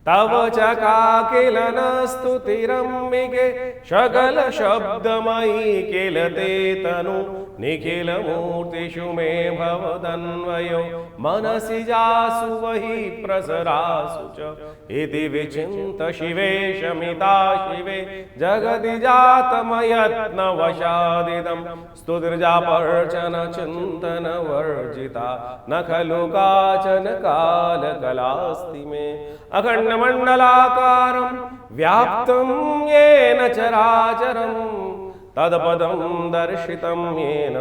तव चकाकिलन स्तुतिरम्बिके सकल शब्दमयी किल ते तनु निखिल मूर्तिषु मे भवदन्वयो मनसि जासु वही प्रसरासु च इति विचिन्त शिवे शमिता शिवे जगति जातमयत्न वशादिदं स्तुतिर्जापर्चन चिन्तन वर्जिता न खलु काचन कालकलास्ति मे अखंड मंडलाकारं व्याप्तं येन चराचरं तत्पदं दर्शितं येन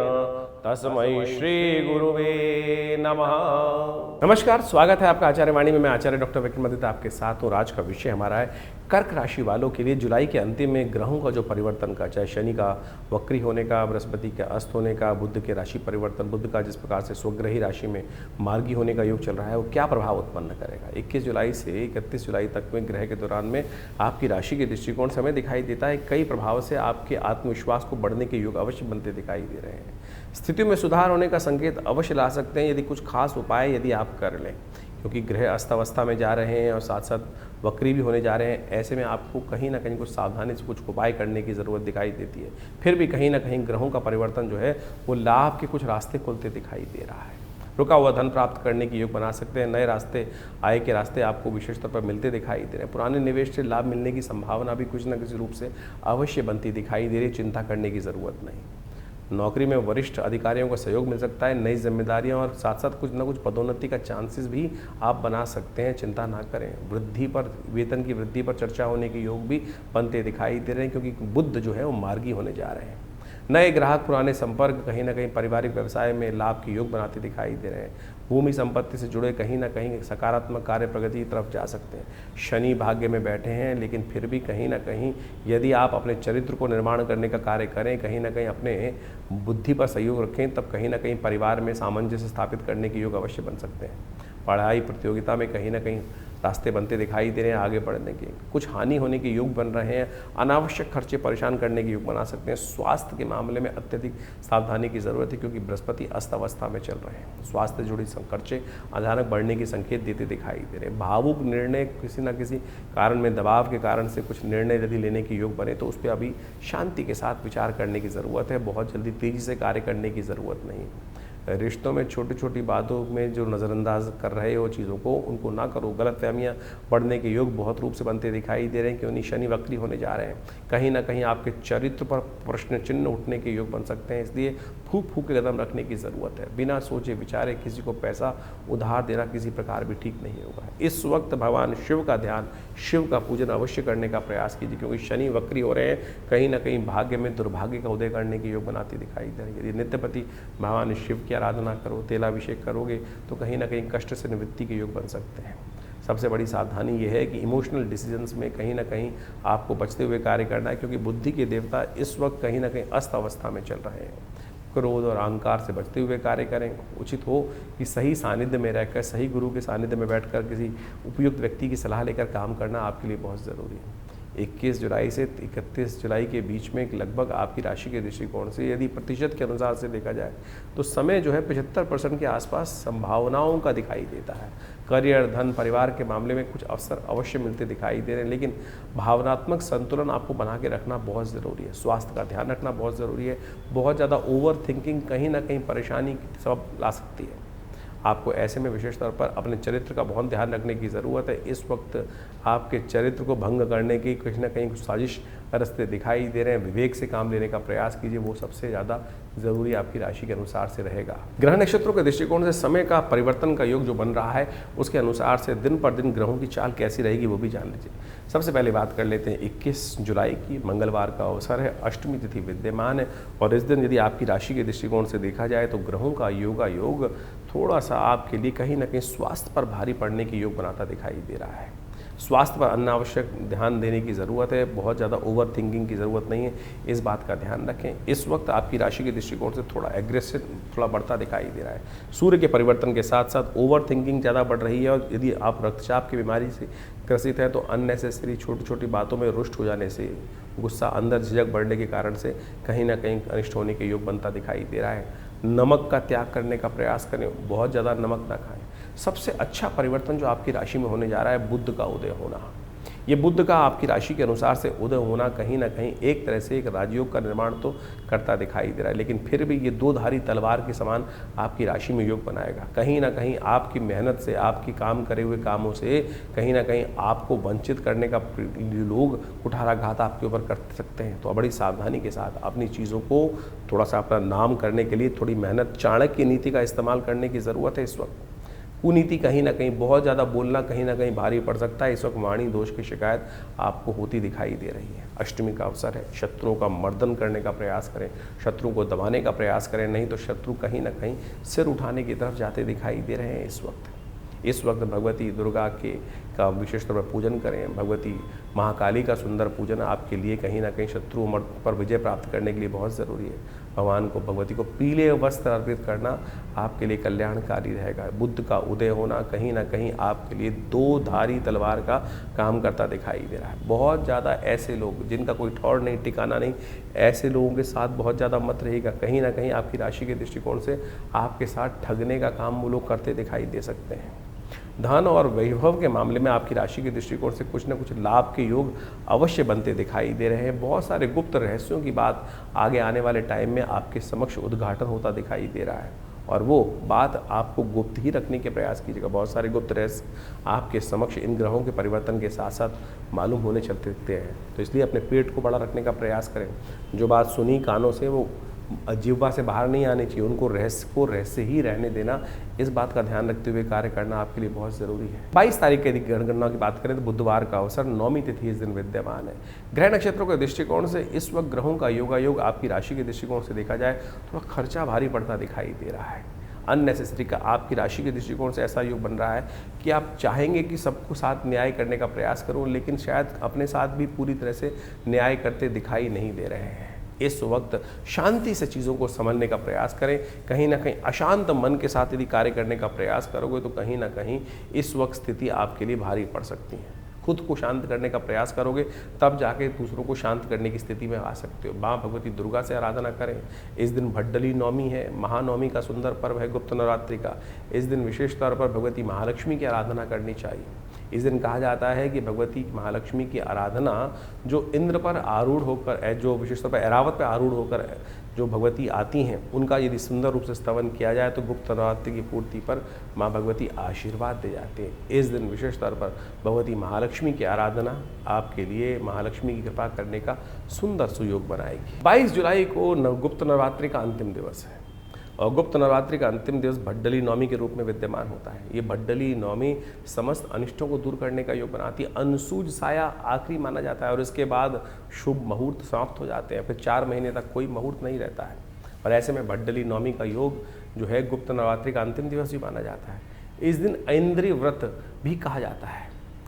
तस्मै श्री गुरुवे नमः। नमस्कार, स्वागत है आपका आचार्य वाणी में। मैं आचार्य डॉक्टर विक्रमादित्य आपके साथ हूँ। आज का विषय हमारा है कर्क राशि वालों के लिए जुलाई के अंतिम में ग्रहों का जो परिवर्तन का, चाहे शनि का वक्री होने का, बृहस्पति के अस्त होने का, बुध के राशि परिवर्तन, बुध का जिस प्रकार से स्वग्रही राशि में मार्गी होने का योग चल रहा है, वो क्या प्रभाव उत्पन्न करेगा। 21 जुलाई से 31 जुलाई तक में ग्रह के दौरान में आपकी राशि के दृष्टिकोण से हमें दिखाई देता है कई प्रभाव से आपके आत्मविश्वास को बढ़ने के योग अवश्य बनते दिखाई दे रहे हैं। स्थितियों में सुधार होने का संकेत अवश्य ला सकते हैं यदि कुछ खास उपाय यदि आप कर लें, क्योंकि ग्रह अस्तवस्था में जा रहे हैं और साथ साथ वक्री भी होने जा रहे हैं। ऐसे में आपको कहीं ना कहीं कुछ सावधानी से कुछ उपाय करने की ज़रूरत दिखाई देती है। फिर भी कहीं ना कहीं ग्रहों का परिवर्तन जो है वो लाभ के कुछ रास्ते खुलते दिखाई दे रहा है। रुका हुआ धन प्राप्त करने की योग बना सकते हैं। नए रास्ते, आय के रास्ते आपको विशेष तौर पर मिलते दिखाई दे रहे हैं। पुराने निवेश से लाभ मिलने की संभावना भी कुछ न किसी रूप से अवश्य बनती दिखाई दे रही है। चिंता करने की ज़रूरत नहीं। नौकरी में वरिष्ठ अधिकारियों का सहयोग मिल सकता है। नई जिम्मेदारियां और साथ साथ कुछ ना कुछ पदोन्नति का चांसेस भी आप बना सकते हैं। चिंता ना करें। वृद्धि पर, वेतन की वृद्धि पर चर्चा होने के योग भी बनते दिखाई दे रहे हैं, क्योंकि बुध जो है वो मार्गी होने जा रहे हैं। नए ग्राहक, पुराने संपर्क कहीं ना कहीं पारिवारिक व्यवसाय में लाभ के योग बनाते दिखाई दे रहे हैं। भूमि संपत्ति से जुड़े कहीं ना कहीं सकारात्मक कार्य प्रगति की तरफ जा सकते हैं। शनि भाग्य में बैठे हैं, लेकिन फिर भी कहीं ना कहीं यदि आप अपने चरित्र को निर्माण करने का कार्य करें, कहीं ना कहीं अपने बुद्धि पर सहयोग रखें, तब कहीं ना कहीं परिवार में सामंजस्य स्थापित करने के योग अवश्य बन सकते हैं। पढ़ाई प्रतियोगिता में कहीं ना कहीं रास्ते बनते दिखाई दे रहे हैं आगे बढ़ने के। कुछ हानि होने के योग बन रहे हैं। अनावश्यक खर्चे परेशान करने के योग बना सकते हैं। स्वास्थ्य के मामले में अत्यधिक सावधानी की जरूरत है, क्योंकि बृहस्पति अस्त अवस्था में चल रहे हैं। स्वास्थ्य से जुड़ी खर्चे अचानक बढ़ने के संकेत देते दिखाई दे रहे हैं। भावुक निर्णय, किसी न किसी कारण में दबाव के कारण से कुछ निर्णय यदि लेने के योग बने तो उस पर अभी शांति के साथ विचार करने की ज़रूरत है। बहुत जल्दी तेज़ी से कार्य करने की ज़रूरत नहीं। रिश्तों में छोटी छोटी बातों में जो नज़रअंदाज कर रहे हो चीज़ों को, उनको ना करो। गलतफहमियां बढ़ने के योग बहुत रूप से बनते दिखाई दे रहे हैं, क्योंकि शनि वक्री होने जा रहे हैं। कहीं ना कहीं आपके चरित्र पर प्रश्न चिन्ह उठने के योग बन सकते हैं। इसलिए फूक फूक के कदम रखने की ज़रूरत है। बिना सोचे विचारे किसी को पैसा उधार देना किसी प्रकार भी ठीक नहीं होगा। इस वक्त भगवान शिव का ध्यान, शिव का पूजन अवश्य करने का प्रयास कीजिए, क्योंकि शनि वक्री हो रहे हैं। कहीं ना कहीं भाग्य में दुर्भाग्य का उदय करने के योग बनाते दिखाई दे रहे हैं। यदि नित्यपति भगवान शिव की आराधना करो, तेलाभिषेक करोगे, तो कहीं ना कहीं कष्ट से निवृत्ति के योग बन सकते हैं। सबसे बड़ी सावधानी यह है कि इमोशनल डिसीजंस में कहीं ना कहीं आपको बचते हुए कार्य करना है, क्योंकि बुद्धि के देवता इस वक्त कहीं ना कहीं अस्त अवस्था में चल रहे हैं। क्रोध और अहंकार से बचते हुए कार्य करें। उचित हो कि सही सानिध्य में रहकर, सही गुरु के सानिध्य में बैठकर किसी उपयुक्त व्यक्ति की सलाह लेकर काम करना आपके लिए बहुत ज़रूरी है। 21 जुलाई से 31 जुलाई के बीच में लगभग आपकी राशि के दृष्टिकोण से यदि प्रतिशत के अनुसार से देखा जाए तो समय जो है 75% के आसपास संभावनाओं का दिखाई देता है। करियर, धन, परिवार के मामले में कुछ अवसर अवश्य मिलते दिखाई दे रहे हैं, लेकिन भावनात्मक संतुलन आपको बना के रखना बहुत ज़रूरी है। स्वास्थ्य का ध्यान रखना बहुत ज़रूरी है। बहुत ज़्यादा ओवर थिंकिंग कहीं ना कहीं परेशानी की सबब ला सकती है। आपको ऐसे में विशेष तौर पर अपने चरित्र का बहुत ध्यान रखने की ज़रूरत है। इस वक्त आपके चरित्र को भंग करने की कहीं ना कहीं कुछ साजिश रास्ते दिखाई दे रहे हैं। विवेक से काम लेने का प्रयास कीजिए, वो सबसे ज़्यादा ज़रूरी आपकी राशि के अनुसार से रहेगा। ग्रह नक्षत्रों के दृष्टिकोण से समय का परिवर्तन का योग जो बन रहा है, उसके अनुसार से दिन पर दिन ग्रहों की चाल कैसी रहेगी वो भी जान लीजिए। सबसे पहले बात कर लेते हैं 21 जुलाई की। मंगलवार का अवसर है, अष्टमी तिथि विद्यमान है, और इस दिन यदि आपकी राशि के दृष्टिकोण से देखा जाए तो ग्रहों का योग थोड़ा सा आपके लिए कहीं ना कहीं स्वास्थ्य पर भारी पड़ने की योग बनाता दिखाई दे रहा है। स्वास्थ्य पर अनावश्यक ध्यान देने की ज़रूरत है। बहुत ज़्यादा ओवर थिंकिंग की ज़रूरत नहीं है, इस बात का ध्यान रखें। इस वक्त आपकी राशि के दृष्टिकोण से थोड़ा एग्रेसिव थोड़ा बढ़ता दिखाई दे रहा है। सूर्य के परिवर्तन के साथ साथ ओवर थिंकिंग ज़्यादा बढ़ रही है, और यदि आप रक्तचाप की बीमारी से ग्रसित है तो अननेसेसरी छोटी छोटी बातों में रुष्ट हो जाने से, गुस्सा, अंदर झिझक बढ़ने के कारण से कहीं ना कहीं अनिष्ट होने के योग बनता दिखाई दे रहा है। नमक का त्याग करने का प्रयास करें, बहुत ज़्यादा नमक ना खाएं। सबसे अच्छा परिवर्तन जो आपकी राशि में होने जा रहा है, बुध का उदय होना। ये बुध का आपकी राशि के अनुसार से उदय होना कहीं ना कहीं एक तरह से एक राजयोग का निर्माण तो करता दिखाई दे रहा है, लेकिन फिर भी ये दो धारी तलवार के समान आपकी राशि में योग बनाएगा। कहीं ना कहीं आपकी मेहनत से, आपकी काम करे हुए कामों से कहीं ना कहीं आपको वंचित करने का लोग कुठाराघात आपके ऊपर कर सकते हैं। तो बड़ी सावधानी के साथ अपनी चीज़ों को थोड़ा सा अपना नाम करने के लिए थोड़ी मेहनत, चाणक्य नीति का इस्तेमाल करने की ज़रूरत है। इस वक्त कुनीति कहीं ना कहीं, बहुत ज़्यादा बोलना कहीं ना कहीं भारी पड़ सकता है। इस वक्त वाणी दोष की शिकायत आपको होती दिखाई दे रही है। अष्टमी का अवसर है, शत्रुओं का मर्दन करने का प्रयास करें, शत्रु को दबाने का प्रयास करें, नहीं तो शत्रु कहीं ना कहीं सिर उठाने की तरफ जाते दिखाई दे रहे हैं। इस वक्त भगवती दुर्गा का विशेष तौर पर पूजन करें। भगवती महाकाली का सुंदर पूजन आपके लिए कहीं ना कहीं शत्रुओं पर विजय प्राप्त करने के लिए बहुत ज़रूरी है। भगवान को, भगवती को पीले वस्त्र अर्पित करना आपके लिए कल्याणकारी रहेगा। बुध का उदय होना कहीं ना कहीं आपके लिए दो धारी तलवार का काम करता दिखाई दे रहा है। बहुत ज़्यादा ऐसे लोग जिनका कोई ठौर नहीं, ठिकाना नहीं, ऐसे लोगों के साथ बहुत ज़्यादा मत रहेगा। कहीं ना कहीं आपकी राशि के दृष्टिकोण से आपके साथ ठगने का काम वो लोग करते दिखाई दे सकते हैं। धन और वैभव के मामले में आपकी राशि के दृष्टिकोण से कुछ न कुछ लाभ के योग अवश्य बनते दिखाई दे रहे हैं। बहुत सारे गुप्त रहस्यों की बात आगे आने वाले टाइम में आपके समक्ष उद्घाटन होता दिखाई दे रहा है, और वो बात आपको गुप्त ही रखने के प्रयास कीजिएगा। बहुत सारे गुप्त रहस्य आपके समक्ष इन ग्रहों के परिवर्तन के साथ साथ मालूम होने चलते दिखते हैं। तो इसलिए अपने पेट को बड़ा रखने का प्रयास करें। जो बात सुनी कानों से वो जिह्वा से बाहर नहीं आनी चाहिए, उनको रहस्य ही रहने देना, इस बात का ध्यान रखते हुए कार्य करना आपके लिए बहुत ज़रूरी है। 22 तारीख की गणना की बात करें तो बुधवार का अवसर, नौमी तिथि इस दिन विद्यमान है। ग्रह नक्षत्रों के दृष्टिकोण से इस वक्त ग्रहों का योगायोग आपकी राशि के दृष्टिकोण से देखा जाए थोड़ा खर्चा भारी पड़ता दिखाई दे रहा है। अननेसेसरी का आपकी राशि के दृष्टिकोण से ऐसा योग बन रहा है कि आप चाहेंगे कि सबको साथ न्याय करने का प्रयास करो, लेकिन शायद अपने साथ भी पूरी तरह से न्याय करते दिखाई नहीं दे रहे हैं। इस वक्त शांति से चीज़ों को समझने का प्रयास करें। कहीं ना कहीं अशांत मन के साथ यदि कार्य करने का प्रयास करोगे तो कहीं ना कहीं इस वक्त स्थिति आपके लिए भारी पड़ सकती है। खुद को शांत करने का प्रयास करोगे तब जाके दूसरों को शांत करने की स्थिति में आ सकते हो। माँ भगवती दुर्गा से आराधना करें। इस दिन भड्डली नवमी है, महानवमी का सुंदर पर्व है गुप्त नवरात्रि का। इस दिन विशेष तौर पर भगवती महालक्ष्मी की आराधना करनी चाहिए। इस दिन कहा जाता है कि भगवती महालक्ष्मी की आराधना जो इंद्र पर आरूढ़ होकर, जो विशेष तौर पर ऐरावत पर आरूढ़ होकर जो भगवती आती हैं, उनका यदि सुंदर रूप से स्तवन किया जाए तो गुप्त नवरात्रि की पूर्ति पर माँ भगवती आशीर्वाद दे जाते हैं। इस दिन विशेष तौर पर भगवती महालक्ष्मी की आराधना आपके लिए महालक्ष्मी की कृपा करने का सुंदर सुयोग बनाएगी। 22 जुलाई को गुप्त नवरात्रि का अंतिम दिवस है, और गुप्त नवरात्रि का अंतिम दिवस भड्डली नवमी के रूप में विद्यमान होता है। ये भड्डली नवमी समस्त अनिष्टों को दूर करने का योग बनाती है। अनसूज साया आखिरी माना जाता है, और इसके बाद शुभ मुहूर्त समाप्त हो जाते हैं। फिर 4 महीने तक कोई मुहूर्त नहीं रहता है, और ऐसे में भड्डली नवमी का योग जो है गुप्त नवरात्रि का अंतिम दिवस भी माना जाता है। इस दिन ऐन्द्रिय व्रत भी कहा जाता है।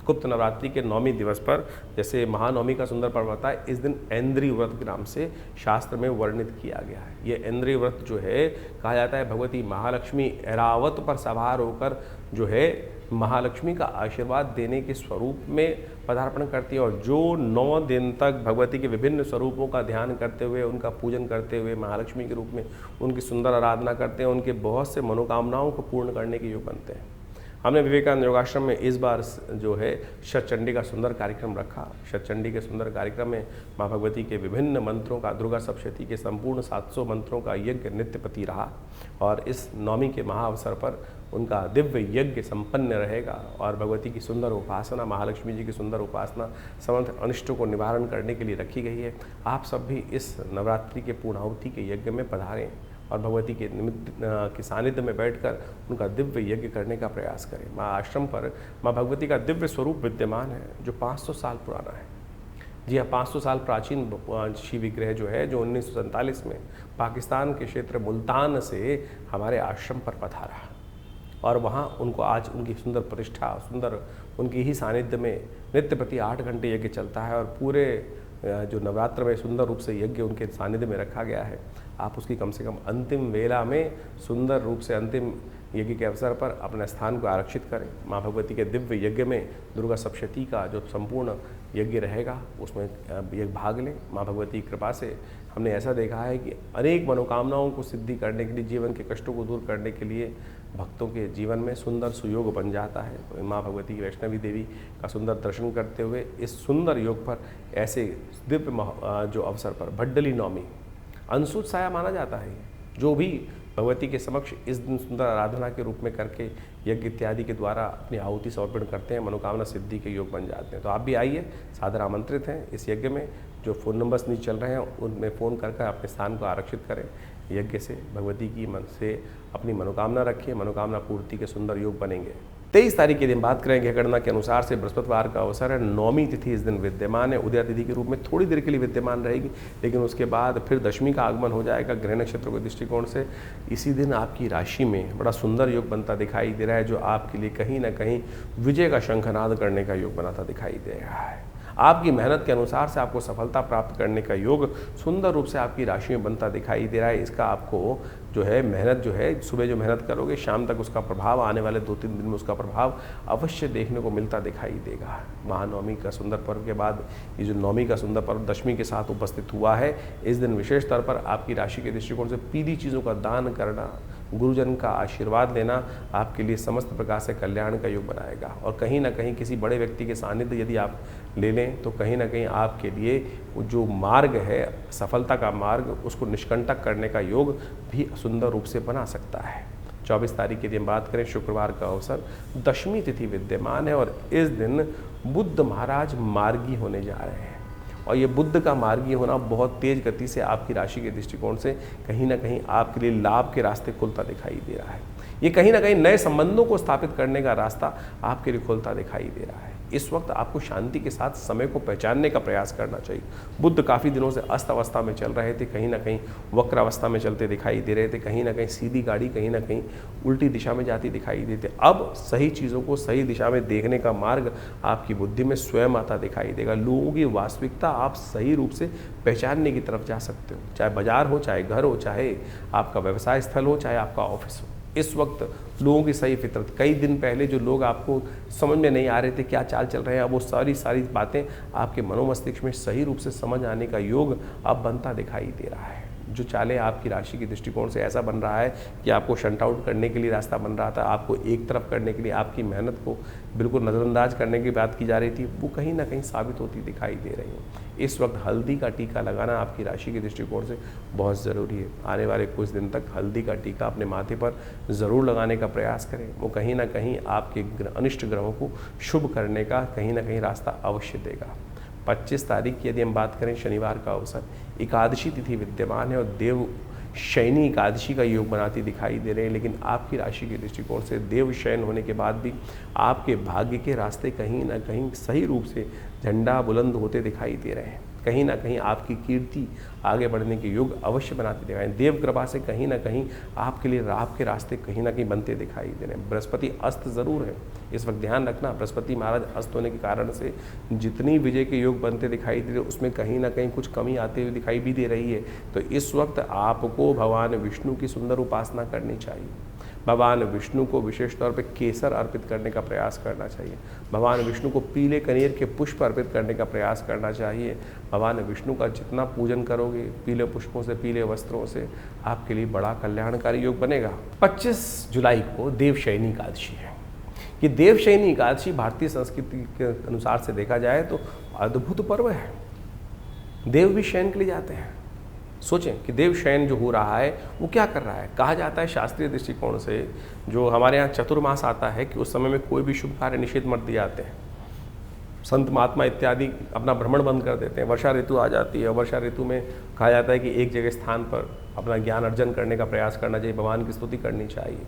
गुप्त नवरात्रि के नौमी दिवस पर, जैसे महानवमी का सुंदर पर्व होता है, इस दिन ऐन्द्रिय व्रत के नाम से शास्त्र में वर्णित किया गया है। ये ऐन्द्रिय व्रत जो है कहा जाता है भगवती महालक्ष्मी ऐरावत पर सवार होकर जो है महालक्ष्मी का आशीर्वाद देने के स्वरूप में पदार्पण करती है, और जो 9 दिन तक भगवती के विभिन्न स्वरूपों का ध्यान करते हुए, उनका पूजन करते हुए, महालक्ष्मी के रूप में उनकी सुंदर आराधना करते हैं, उनके बहुत से मनोकामनाओं को पूर्ण करने के योग बनते हैं। हमने विवेकानंद योगाश्रम में इस बार जो है शतचंडी का सुंदर कार्यक्रम रखा। शतचंडी के सुंदर कार्यक्रम में माँ भगवती के विभिन्न मंत्रों का, दुर्गा सप्तशती के संपूर्ण 700 मंत्रों का यज्ञ नित्यपति रहा, और इस नवमी के महाअवसर पर उनका दिव्य यज्ञ संपन्न रहेगा, और भगवती की सुंदर उपासना, महालक्ष्मी जी की सुंदर उपासना समस्त अनिष्टों को निवारण करने के लिए रखी गई है। आप सब भी इस नवरात्रि के पूर्णाहुति के यज्ञ में पधारें और भगवती के निमित्त के सानिध्य में बैठकर उनका दिव्य यज्ञ करने का प्रयास करें। माँ आश्रम पर माँ भगवती का दिव्य स्वरूप विद्यमान है जो 500 साल पुराना है। जी हाँ, 500 साल प्राचीन शिव विग्रह जो है, जो 1947 में पाकिस्तान के क्षेत्र मुल्तान से हमारे आश्रम पर पधारा, और वहाँ उनको आज उनकी सुंदर प्रतिष्ठा, सुंदर उनकी ही सानिध्य में नित्य प्रति 8 घंटे यज्ञ चलता है, और पूरे जो नवरात्र में सुंदर रूप से यज्ञ उनके सानिध्य में रखा गया है। आप उसकी कम से कम अंतिम वेला में सुंदर रूप से अंतिम यज्ञ के अवसर पर अपने स्थान को आरक्षित करें। माँ भगवती के दिव्य यज्ञ में दुर्गा सप्तशती का जो संपूर्ण यज्ञ रहेगा उसमें ये भाग लें। माँ भगवती की कृपा से हमने ऐसा देखा है कि अनेक मनोकामनाओं को सिद्धि करने के लिए, जीवन के कष्टों को दूर करने के लिए भक्तों के जीवन में सुंदर सुयोग बन जाता है। तो माँ भगवती की वैष्णवी देवी का सुंदर दर्शन करते हुए इस सुंदर योग पर ऐसे दिव्य जो अवसर पर भड्डली नवमी अनसूत साया माना जाता है। जो भी भगवती के समक्ष इस दिन सुंदर आराधना के रूप में करके यज्ञ इत्यादि के द्वारा अपनी आहुति समर्पण करते हैं, मनोकामना सिद्धि के योग बन जाते हैं। तो आप भी आइए, सादर आमंत्रित हैं इस यज्ञ में। जो फ़ोन नंबर्स नीचे चल रहे हैं उनमें फ़ोन करके अपने स्थान को आरक्षित करें। यज्ञ से भगवती की मन से अपनी मनोकामना रखिए, मनोकामना पूर्ति के सुंदर योग बनेंगे। 23 तारीख के दिन बात करेंगे गणना के अनुसार से बृहस्पतिवार का अवसर है। नौमी तिथि इस दिन विद्यमान है, उदया तिथि के रूप में थोड़ी देर के लिए विद्यमान रहेगी, लेकिन उसके बाद फिर दशमी का आगमन हो जाएगा ग्रह नक्षत्र के दृष्टिकोण से। इसी दिन आपकी राशि में बड़ा सुंदर योग बनता दिखाई दे रहा है, जो आपके लिए कहीं ना कहीं विजय का शंखनाद करने का योग बनाता दिखाई दे रहा है। आपकी मेहनत के अनुसार से आपको सफलता प्राप्त करने का योग सुंदर रूप से आपकी राशि में बनता दिखाई दे रहा है। इसका आपको जो है मेहनत जो है, सुबह जो मेहनत करोगे शाम तक उसका प्रभाव, आने वाले 2-3 दिन में उसका प्रभाव अवश्य देखने को मिलता दिखाई देगा। महानवमी का सुंदर पर्व के बाद ये जो नवमी का सुंदर पर्व दशमी के साथ उपस्थित हुआ है, इस दिन विशेष तौर पर आपकी राशि के दृष्टिकोण से पीली चीज़ों का दान करना, गुरुजन का आशीर्वाद लेना आपके लिए समस्त प्रकार से कल्याण का योग बनाएगा। और कहीं ना कहीं किसी बड़े व्यक्ति के सानिध्य यदि आप ले लें तो कहीं ना कहीं आपके लिए जो मार्ग है, सफलता का मार्ग, उसको निष्कंटक करने का योग भी सुंदर रूप से बना सकता है। 24 तारीख के दिन बात करें, शुक्रवार का अवसर, दशमी तिथि विद्यमान है और इस दिन बुद्ध महाराज मार्गी होने जा रहे हैं। और ये बुद्ध का मार्गी होना बहुत तेज गति से आपकी राशि के दृष्टिकोण से कहीं ना कहीं आपके लिए लाभ के रास्ते खुलता दिखाई दे रहा है। ये कहीं ना कहीं नए संबंधों को स्थापित करने का रास्ता आपके लिए खुलता दिखाई दे रहा है। इस वक्त आपको शांति के साथ समय को पहचानने का प्रयास करना चाहिए। बुद्ध काफ़ी दिनों से अस्त अवस्था में चल रहे थे, कहीं ना कहीं वक्र अवस्था में चलते दिखाई दे रहे थे, कहीं ना कहीं सीधी गाड़ी कहीं ना कहीं उल्टी दिशा में जाती दिखाई देते। अब सही चीज़ों को सही दिशा में देखने का मार्ग आपकी बुद्धि में स्वयं आता दिखाई देगा। लोगों की वास्तविकता आप सही रूप से पहचानने की तरफ जा सकते हो, चाहे बाजार हो, चाहे घर हो, चाहे आपका व्यवसाय स्थल हो, चाहे आपका ऑफिस हो। इस वक्त लोगों की सही फितरत, कई दिन पहले जो लोग आपको समझ में नहीं आ रहे थे क्या चाल चल रहे हैं, अब वो सारी बातें आपके मनोमस्तिष्क में सही रूप से समझ आने का योग अब बनता दिखाई दे रहा है। जो चालें आपकी राशि के दृष्टिकोण से ऐसा बन रहा है कि आपको शंट आउट करने के लिए रास्ता बन रहा था, आपको एक तरफ करने के लिए, आपकी मेहनत को बिल्कुल नज़रअंदाज करने की बात की जा रही थी, वो कहीं ना कहीं साबित होती दिखाई दे रही है। इस वक्त हल्दी का टीका लगाना आपकी राशि के दृष्टिकोण से बहुत ज़रूरी है। आने वाले कुछ दिन तक हल्दी का टीका अपने माथे पर ज़रूर लगाने का प्रयास करें। वो कहीं ना कहीं आपके अनिष्ट ग्रहों को शुभ करने का कहीं ना कहीं रास्ता अवश्य देगा। 25 तारीख की यदि हम बात करें, शनिवार का अवसर, एकादशी तिथि विद्यमान है और देव शयनी एकादशी का योग बनाती दिखाई दे रहे हैं। लेकिन आपकी राशि के दृष्टिकोण से देव शयन होने के बाद भी आपके भाग्य के रास्ते कहीं ना कहीं सही रूप से झंडा बुलंद होते दिखाई दे रहे हैं। कहीं ना कहीं आपकी कीर्ति आगे बढ़ने के योग अवश्य बनाते दिखाई, देव कृपा से कहीं ना कहीं आपके लिए लाभ के रास्ते कहीं ना कहीं बनते दिखाई दे रहे हैं। बृहस्पति अस्त ज़रूर है, इस वक्त ध्यान रखना, बृहस्पति महाराज अस्त होने के कारण से जितनी विजय के योग बनते दिखाई दे रहे उसमें कहीं ना कहीं कुछ कमी आते हुए दिखाई भी दे रही है। तो इस वक्त आपको भगवान विष्णु की सुंदर उपासना करनी चाहिए। भगवान विष्णु को विशेष तौर पे केसर अर्पित करने का प्रयास करना चाहिए। भगवान विष्णु को पीले कनेर के पुष्प अर्पित करने का प्रयास करना चाहिए। भगवान विष्णु का जितना पूजन करोगे पीले पुष्पों से, पीले वस्त्रों से, आपके लिए बड़ा कल्याणकारी योग बनेगा। 25 जुलाई को देवशयनी एकादशी है। ये देवशयनी एकादशी भारतीय संस्कृति के अनुसार से देखा जाए तो अद्भुत पर्व है। देव भी शयन के लिए जाते हैं। सोचें कि देव शयन जो हो रहा है वो क्या कर रहा है। कहा जाता है शास्त्रीय दृष्टिकोण से, जो हमारे यहाँ चतुर्मास आता है, कि उस समय में कोई भी शुभ कार्य निषेध मत दिए जाते हैं। संत महात्मा इत्यादि अपना भ्रमण बंद कर देते हैं। वर्षा ऋतु आ जाती है, वर्षा ऋतु में कहा जाता है कि एक जगह स्थान पर अपना ज्ञान अर्जन करने का प्रयास करना चाहिए, भगवान की स्तुति करनी चाहिए।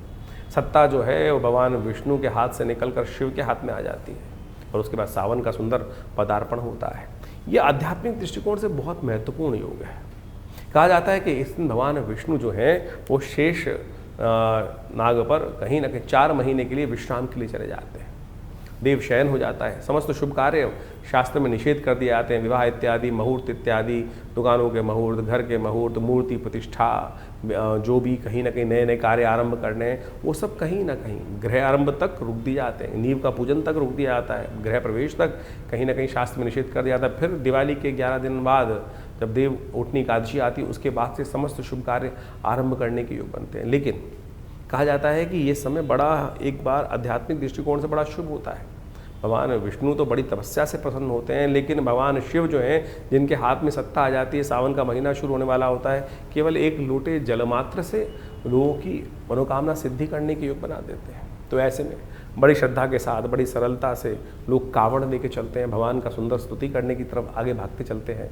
सत्ता जो है वो भगवान विष्णु के हाथ से निकलकर शिव के हाथ में आ जाती है और उसके बाद सावन का सुंदर पदार्पण होता है। ये आध्यात्मिक दृष्टिकोण से बहुत महत्वपूर्ण योग है। कहा जाता है कि इस दिन भगवान विष्णु जो हैं वो शेष नाग पर कहीं ना कहीं 4 महीने के लिए विश्राम के लिए चले जाते हैं। देव शयन हो जाता है। समस्त शुभ कार्य शास्त्र में निषेध कर दिए जाते हैं। विवाह इत्यादि, मुहूर्त इत्यादि, दुकानों के मुहूर्त, घर के मुहूर्त, मूर्ति प्रतिष्ठा, जो भी कहीं ना कहीं नए नए कार्य आरंभ करने हैं, वो सब कहीं ना कहीं गृह आरंभ तक रुक दिए जाते हैं। नींव का पूजन तक रुक दिया जाता है। गृह प्रवेश तक कहीं ना कहीं शास्त्र में निषेध कर दिया जाता है। फिर दिवाली के 11 दिन बाद जब देव उठनी एकादशी आती है, उसके बाद से समस्त शुभ कार्य आरंभ करने के योग बनते हैं। लेकिन कहा जाता है कि ये समय बड़ा एक बार आध्यात्मिक दृष्टिकोण से बड़ा शुभ होता है। भगवान विष्णु तो बड़ी तपस्या से प्रसन्न होते हैं, लेकिन भगवान शिव जो हैं, जिनके हाथ में सत्ता आ जाती है, सावन का महीना शुरू होने वाला होता है, केवल एक लोटे जलमात्र से लोगों की मनोकामना सिद्धि करने के योग बना देते हैं। तो ऐसे में बड़ी श्रद्धा के साथ, बड़ी सरलता से लोग कावड़ लेके चलते हैं, भगवान का सुंदर स्तुति करने की तरफ आगे भागते चलते हैं।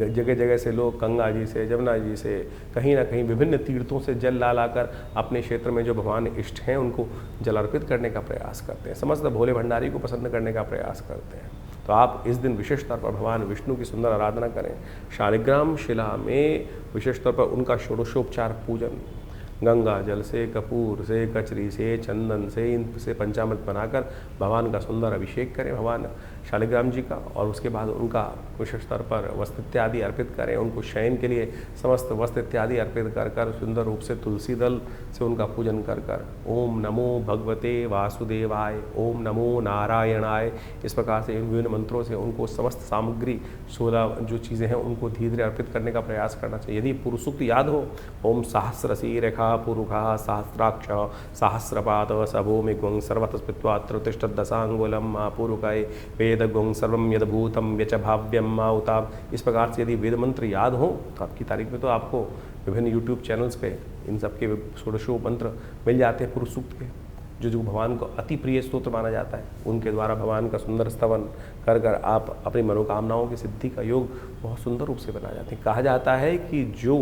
जगह जगह से लोग गंगा जी से, जमुना जी से, कहीं ना कहीं विभिन्न तीर्थों से जल ला लाकर अपने क्षेत्र में जो भगवान इष्ट हैं उनको जल अर्पित करने का प्रयास करते हैं, समस्त भोले भंडारी को प्रसन्न करने का प्रयास करते हैं। तो आप इस दिन विशेष तौर पर भगवान विष्णु की सुंदर आराधना करें। शालिग्राम शिला में विशेष तौर पर उनका षोडशोपचार पूजन, गंगा जल से, कपूर से, कचरी से, चंदन से, इनसे पंचामृत बनाकर भगवान का सुंदर अभिषेक करें भगवान शालिग्राम जी का, और उसके बाद उनका विशेष तौर पर वस्त्र इत्यादि अर्पित करें। उनको शयन के लिए समस्त वस्त्र इत्यादि अर्पित कर कर सुंदर रूप से तुलसी दल से उनका पूजन कर कर ओम नमो भगवते वासुदेवाय, ओम नमो नारायणाय, इस प्रकार से इन विभिन्न मंत्रों से उनको समस्त सामग्री 16 जो चीज़ें हैं उनको धीरे धीरे अर्पित करने का प्रयास करना चाहिए। यदि पुरुष सूक्त याद हो, ओम सहस्रसी रेखा पुरुखा सहस्राक्ष सहस्रपाद सभूमिग्वं सर्वतस्पित्वा तिष्ठद्दशांगुलम पुरुकाय वेदग्वं सर्वं यद्भूतं व्यच भाव्यम माउता। इस प्रकार से यदि वेद मंत्र याद हो तो आपकी तारीख में तो आपको विभिन्न यूट्यूब चैनल्स पे इन सब के षोडशो मंत्र मिल जाते हैं पुरुष सूक्त के, जो भगवान को अति प्रिय स्तोत्र माना जाता है। उनके द्वारा भगवान का सुंदर स्तवन कर कर आप अपनी मनोकामनाओं की सिद्धि का योग बहुत सुंदर रूप से बना जाते हैं। कहा जाता है कि जो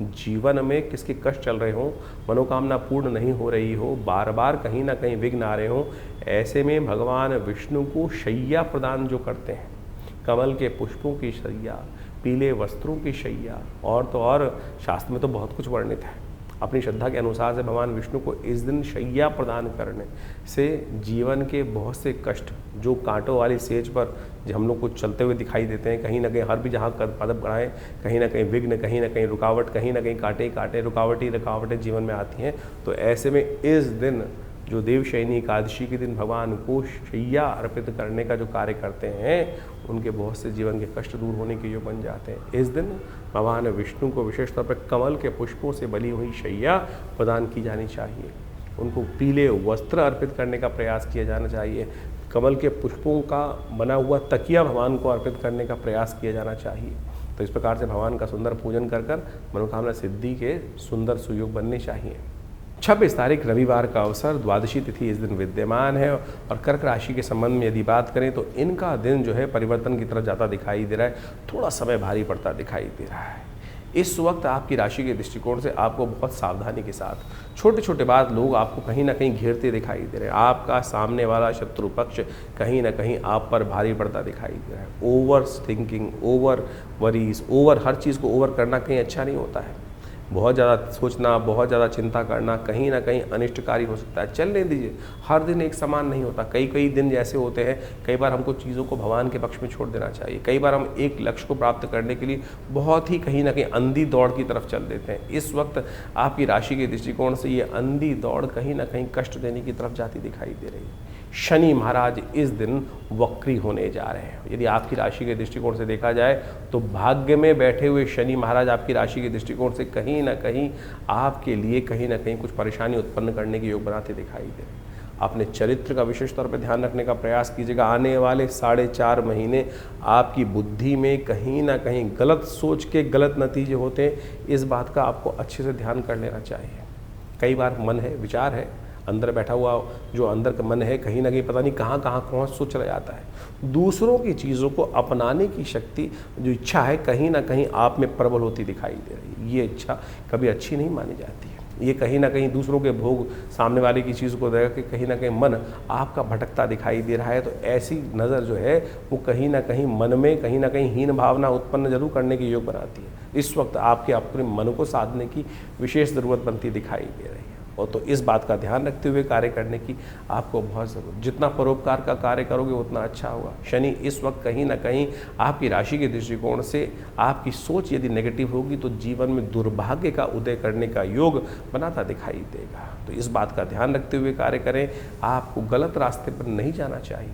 जीवन में किसके कष्ट चल रहे हों, मनोकामना पूर्ण नहीं हो रही हो, बार बार कहीं ना कहीं विघ्न आ रहे हों, ऐसे में भगवान विष्णु को शैया प्रदान जो करते हैं, कमल के पुष्पों की शैया, पीले वस्त्रों की शैया, और तो और शास्त्र में तो बहुत कुछ वर्णित है। अपनी श्रद्धा के अनुसार से भगवान विष्णु को इस दिन शैया प्रदान करने से जीवन के बहुत से कष्ट जो कांटों वाली सेज पर जो हम लोग को चलते हुए दिखाई देते हैं, कहीं ना कहीं हर भी जहाँ कदम बढ़ाएं, कहीं ना कहीं विघ्न, कहीं ना कहीं रुकावट, कहीं ना कहीं कांटे कांटे रुकावटें जीवन में आती हैं। तो ऐसे में इस दिन जो देवशयनी एकादशी के दिन भगवान को शैया अर्पित करने का जो कार्य करते हैं, उनके बहुत से जीवन के कष्ट दूर होने के योग बन जाते हैं। इस दिन भगवान विष्णु को विशेष तौर पर कमल के पुष्पों से बनी हुई शैया प्रदान की जानी चाहिए। उनको पीले वस्त्र अर्पित करने का प्रयास किया जाना चाहिए। कमल के पुष्पों का बना हुआ तकिया भगवान को अर्पित करने का प्रयास किया जाना चाहिए। तो इस प्रकार से भगवान का सुंदर पूजन कर कर मनोकामना सिद्धि के सुंदर सुयोग बनने चाहिए। 26 तारीख रविवार का अवसर, द्वादशी तिथि इस दिन विद्यमान है। और कर्क राशि के संबंध में यदि बात करें तो इनका दिन जो है परिवर्तन की तरफ ज़्यादा दिखाई दे रहा है, थोड़ा समय भारी पड़ता दिखाई दे रहा है। इस वक्त आपकी राशि के दृष्टिकोण से आपको बहुत सावधानी के साथ छोटे छोटे बात लोग आपको कहीं ना कहीं घेरते दिखाई दे रहे हैं। आपका सामने वाला शत्रु पक्ष कहीं ना कहीं आप पर भारी पड़ता दिखाई दे रहा है। Over thinking, over worries, over हर चीज़ को ओवर करना कहीं अच्छा नहीं होता है। बहुत ज़्यादा सोचना, बहुत ज़्यादा चिंता करना कहीं ना कहीं अनिष्टकारी हो सकता है। चलने दीजिए, हर दिन एक समान नहीं होता। कई दिन जैसे होते हैं, कई बार हमको चीज़ों को भगवान के पक्ष में छोड़ देना चाहिए। कई बार हम एक लक्ष्य को प्राप्त करने के लिए बहुत ही कहीं ना कहीं अंधी दौड़ की तरफ चल देते हैं। इस वक्त आपकी राशि के दृष्टिकोण से ये अंधी दौड़ कहीं ना कहीं कष्ट देने की तरफ जाती दिखाई दे रही है। शनि महाराज इस दिन वक्री होने जा रहे हैं। यदि आपकी राशि के दृष्टिकोण से देखा जाए तो भाग्य में बैठे हुए शनि महाराज आपकी राशि के दृष्टिकोण से कहीं ना कहीं आपके लिए कहीं ना कहीं कुछ परेशानी उत्पन्न करने के योग बनाते दिखाई दे रहे हैं। अपने चरित्र का विशेष तौर पर ध्यान रखने का प्रयास कीजिएगा। आने वाले 4.5 महीने आपकी बुद्धि में कहीं ना कहीं गलत सोच के गलत नतीजे होते हैं। इस बात का आपको अच्छे से ध्यान कर लेना चाहिए। कई बार मन है, विचार है, अंदर बैठा हुआ जो अंदर का मन है कहीं ना कहीं पता नहीं कहाँ कहाँ सोच चला जाता है। दूसरों की चीज़ों को अपनाने की शक्ति, जो इच्छा है, कहीं ना कहीं आप में प्रबल होती दिखाई दे रही है। ये इच्छा कभी अच्छी नहीं मानी जाती है। ये कहीं ना कहीं दूसरों के भोग, सामने वाले की चीज़ को देख के कहीं ना कहीं मन आपका भटकता दिखाई दे रहा है। तो ऐसी नज़र जो है वो कहीं ना कहीं मन में कहीं ना कहीं हीन भावना उत्पन्न जरूर करने के योग बनाती है। इस वक्त आपके अपने मन को साधने की विशेष ज़रूरत बनती दिखाई दे रही है। और तो इस बात का ध्यान रखते हुए कार्य करने की आपको बहुत ज़रूरत। जितना परोपकार का कार्य करोगे उतना अच्छा होगा। शनि इस वक्त कहीं ना कहीं आपकी राशि के दृष्टिकोण से आपकी सोच यदि नेगेटिव होगी तो जीवन में दुर्भाग्य का उदय करने का योग बनाता दिखाई देगा। तो इस बात का ध्यान रखते हुए कार्य करें। आपको गलत रास्ते पर नहीं जाना चाहिए।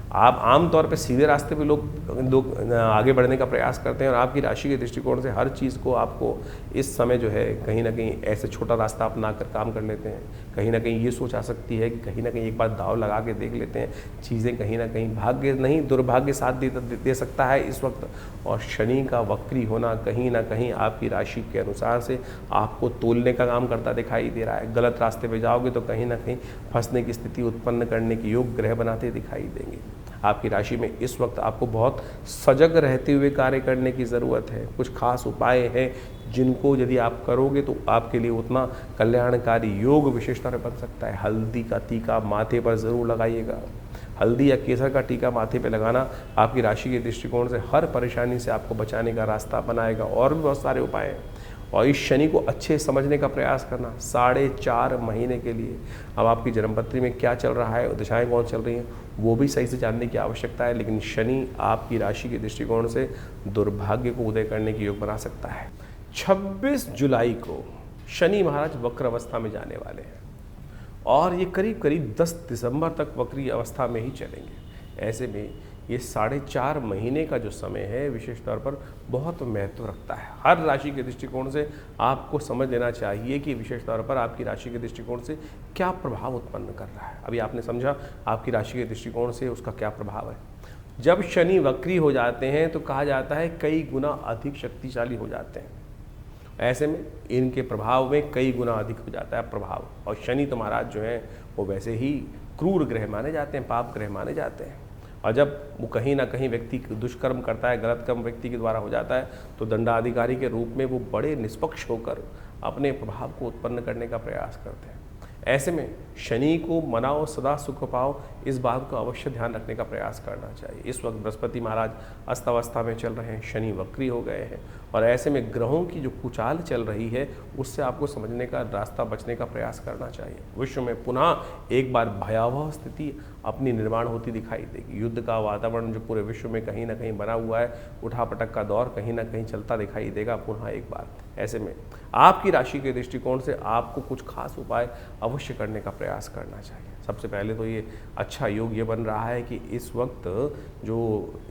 आप आम तौर पे सीधे रास्ते पे लोग आगे बढ़ने का प्रयास करते हैं, और आपकी राशि के दृष्टिकोण से हर चीज़ को आपको इस समय जो है कहीं ना कहीं ऐसे छोटा रास्ता अपना कर काम कर लेते हैं। कहीं ना कहीं ये सोच आ सकती है कि कहीं ना कहीं एक बार दाव लगा के देख लेते हैं, चीज़ें कहीं ना कहीं भाग्य नहीं दुर्भाग्य साथ दे सकता है इस वक्त। और शनि का वक्री होना कहीं ना कहीं आपकी राशि के अनुसार से आपको तोलने का काम करता दिखाई दे रहा है। गलत रास्ते पे जाओगे तो कहीं ना कहीं फंसने की स्थिति उत्पन्न करने की योग ग्रह बनाते दिखाई देंगे। आपकी राशि में इस वक्त आपको बहुत सजग रहते हुए कार्य करने की ज़रूरत है। कुछ खास उपाय हैं जिनको यदि आप करोगे तो आपके लिए उतना कल्याणकारी योग विशेषता बन सकता है। हल्दी का टीका माथे पर ज़रूर लगाइएगा। हल्दी या केसर का टीका माथे पे लगाना आपकी राशि के दृष्टिकोण से हर परेशानी से आपको बचाने का रास्ता बनाएगा। और भी बहुत सारे उपाय हैं। और इस शनि को अच्छे समझने का प्रयास करना 4.5 महीने के लिए। अब आपकी जन्मपत्री में क्या चल रहा है, दिशाएं कौन चल रही हैं, वो भी सही से जानने की आवश्यकता है। लेकिन शनि आपकी राशि के दृष्टिकोण से दुर्भाग्य को उदय करने की योग बना सकता है। 26 जुलाई को शनि महाराज वक्र अवस्था में जाने वाले हैं, और ये करीब करीब 10 दिसंबर तक वक्री अवस्था में ही चलेंगे। ऐसे में ये 4.5 महीने का जो समय है विशेष तौर पर बहुत महत्व रखता है। हर राशि के दृष्टिकोण से आपको समझ लेना चाहिए कि विशेष तौर पर आपकी राशि के दृष्टिकोण से क्या प्रभाव उत्पन्न कर रहा है। अभी आपने समझा आपकी राशि के दृष्टिकोण से उसका क्या प्रभाव है। जब शनि वक्री हो जाते हैं तो कहा जाता है कई गुना अधिक शक्तिशाली हो जाते हैं। ऐसे में इनके प्रभाव में कई गुना अधिक हो जाता है प्रभाव। और शनि तो महाराज जो हैं वो वैसे ही क्रूर ग्रह माने जाते हैं, पाप ग्रह माने जाते हैं। और जब वो कहीं ना कहीं व्यक्ति दुष्कर्म करता है, गलत कर्म व्यक्ति के द्वारा हो जाता है, तो दंडाधिकारी के रूप में वो बड़े निष्पक्ष होकर अपने प्रभाव को उत्पन्न करने का प्रयास करते हैं। ऐसे में शनि को मनाओ, सदा सुख पाओ, इस बात को अवश्य ध्यान रखने का प्रयास करना चाहिए। इस वक्त बृहस्पति महाराज अस्तवस्था में चल रहे हैं, शनि वक्री हो गए हैं, और ऐसे में ग्रहों की जो कुचाल चल रही है उससे आपको समझने का रास्ता, बचने का प्रयास करना चाहिए। विश्व में पुनः एक बार भयावह स्थिति अपनी निर्माण होती दिखाई देगी। युद्ध का वातावरण जो पूरे विश्व में कहीं ना कहीं बना हुआ है, उठापटक का दौर कहीं ना कहीं चलता दिखाई देगा पुनः एक बार। ऐसे में आपकी राशि के दृष्टिकोण से आपको कुछ खास उपाय अवश्य करने का प्रयास करना चाहिए। सबसे पहले तो ये अच्छा योग ये बन रहा है कि इस वक्त जो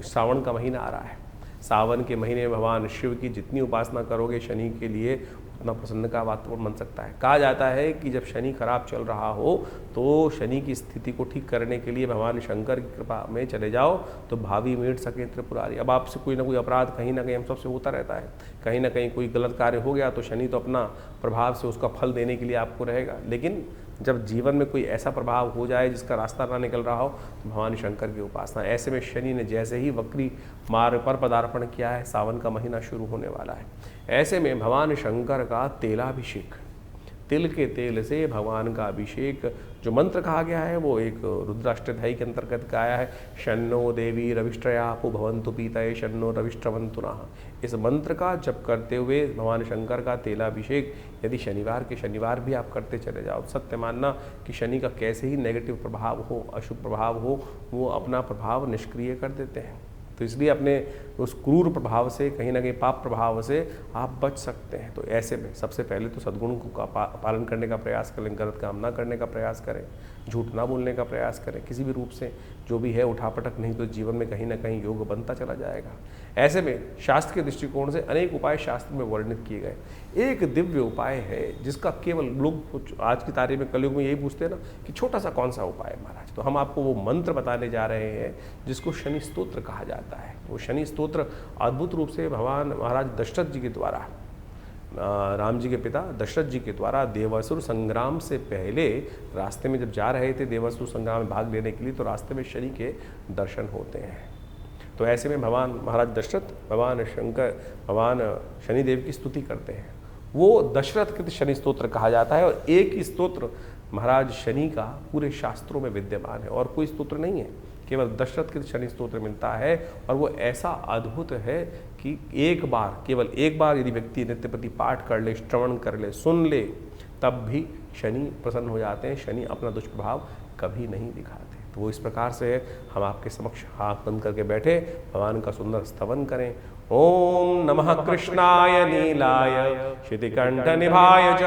श्रावण का महीना आ रहा है, सावन के महीने में भगवान शिव की जितनी उपासना करोगे शनि के लिए उतना प्रसन्न का वातावरण बन सकता है। कहा जाता है कि जब शनि खराब चल रहा हो तो शनि की स्थिति को ठीक करने के लिए भगवान शंकर की कृपा में चले जाओ तो भावी मीट सके त्रिपुरारी। अब आपसे कोई ना कोई अपराध कहीं ना कहीं हम सबसे होता रहता है, कहीं ना कहीं कोई गलत कार्य हो गया तो शनि तो अपना प्रभाव से उसका फल देने के लिए आपको रहेगा। लेकिन जब जीवन में कोई ऐसा प्रभाव हो जाए जिसका रास्ता ना निकल रहा हो तो भगवान शंकर की उपासना। ऐसे में शनि ने जैसे ही वक्री मार्ग पर पदार्पण किया है, सावन का महीना शुरू होने वाला है, ऐसे में भगवान शंकर का तेलाभिषेक, तिल के तेल से भगवान का अभिषेक, जो मंत्र कहा गया है वो एक रुद्राष्टध्यायी के अंतर्गत का आया है। शन्नो देवी रविष्ट्रयापो भवन्तु पीतये शन्नो रविष्ट्रवन्तु नः। इस मंत्र का जप करते हुए भगवान शंकर का तेलाभिषेक यदि शनिवार के शनिवार भी आप करते चले जाओ, सत्य मानना कि शनि का कैसे ही नेगेटिव प्रभाव हो, अशुभ प्रभाव हो, वो अपना प्रभाव निष्क्रिय कर देते हैं। तो इसलिए अपने उस क्रूर प्रभाव से, कहीं ना कहीं पाप प्रभाव से आप बच सकते हैं। तो ऐसे में सबसे पहले तो सद्गुण का पालन करने का प्रयास करें, गलत काम ना करने का प्रयास करें, झूठ ना बोलने का प्रयास करें, किसी भी रूप से जो भी है उठापटक नहीं तो जीवन में कहीं ना कहीं योग बनता चला जाएगा। ऐसे में शास्त्र के दृष्टिकोण से अनेक उपाय शास्त्र में वर्णित किए गए। एक दिव्य उपाय है जिसका केवल लोग आज की तारीख में, कलयुग में यही पूछते हैं ना कि छोटा सा कौन सा उपाय है महाराज, तो हम आपको वो मंत्र बताने जा रहे हैं जिसको शनि स्तोत्र कहा जाता है। वो शनि स्तोत्र अद्भुत रूप से भगवान महाराज दशरथ जी के द्वारा, राम जी के पिता दशरथ जी के द्वारा देवासुर संग्राम से पहले रास्ते में जब जा रहे थे देवासुर संग्राम में भाग लेने के लिए, तो रास्ते में शनि के दर्शन होते हैं। तो ऐसे में भगवान महाराज दशरथ भगवान शंकर, भगवान शनिदेव की स्तुति करते हैं। वो दशरथ कृत शनि स्तोत्र कहा जाता है, और एक ही स्तोत्र महाराज शनि का पूरे शास्त्रों में विद्यमान है, और कोई स्तोत्र नहीं है, केवल दशरथ कृत शनि स्तोत्र मिलता है। और वो ऐसा अद्भुत है कि एक बार, केवल एक बार यदि व्यक्ति नित्य प्रति पाठ कर ले, श्रवण कर ले, सुन ले, तब भी शनि प्रसन्न हो जाते हैं। शनि अपना दुष्प्रभाव कभी नहीं दिखाते। तो वो इस प्रकार से है। हम आपके समक्ष हाथ बंद करके बैठे भगवान का सुंदर स्तवन करें। ओम नमः कृष्णाय नीलाय शितिकंठ निभाय च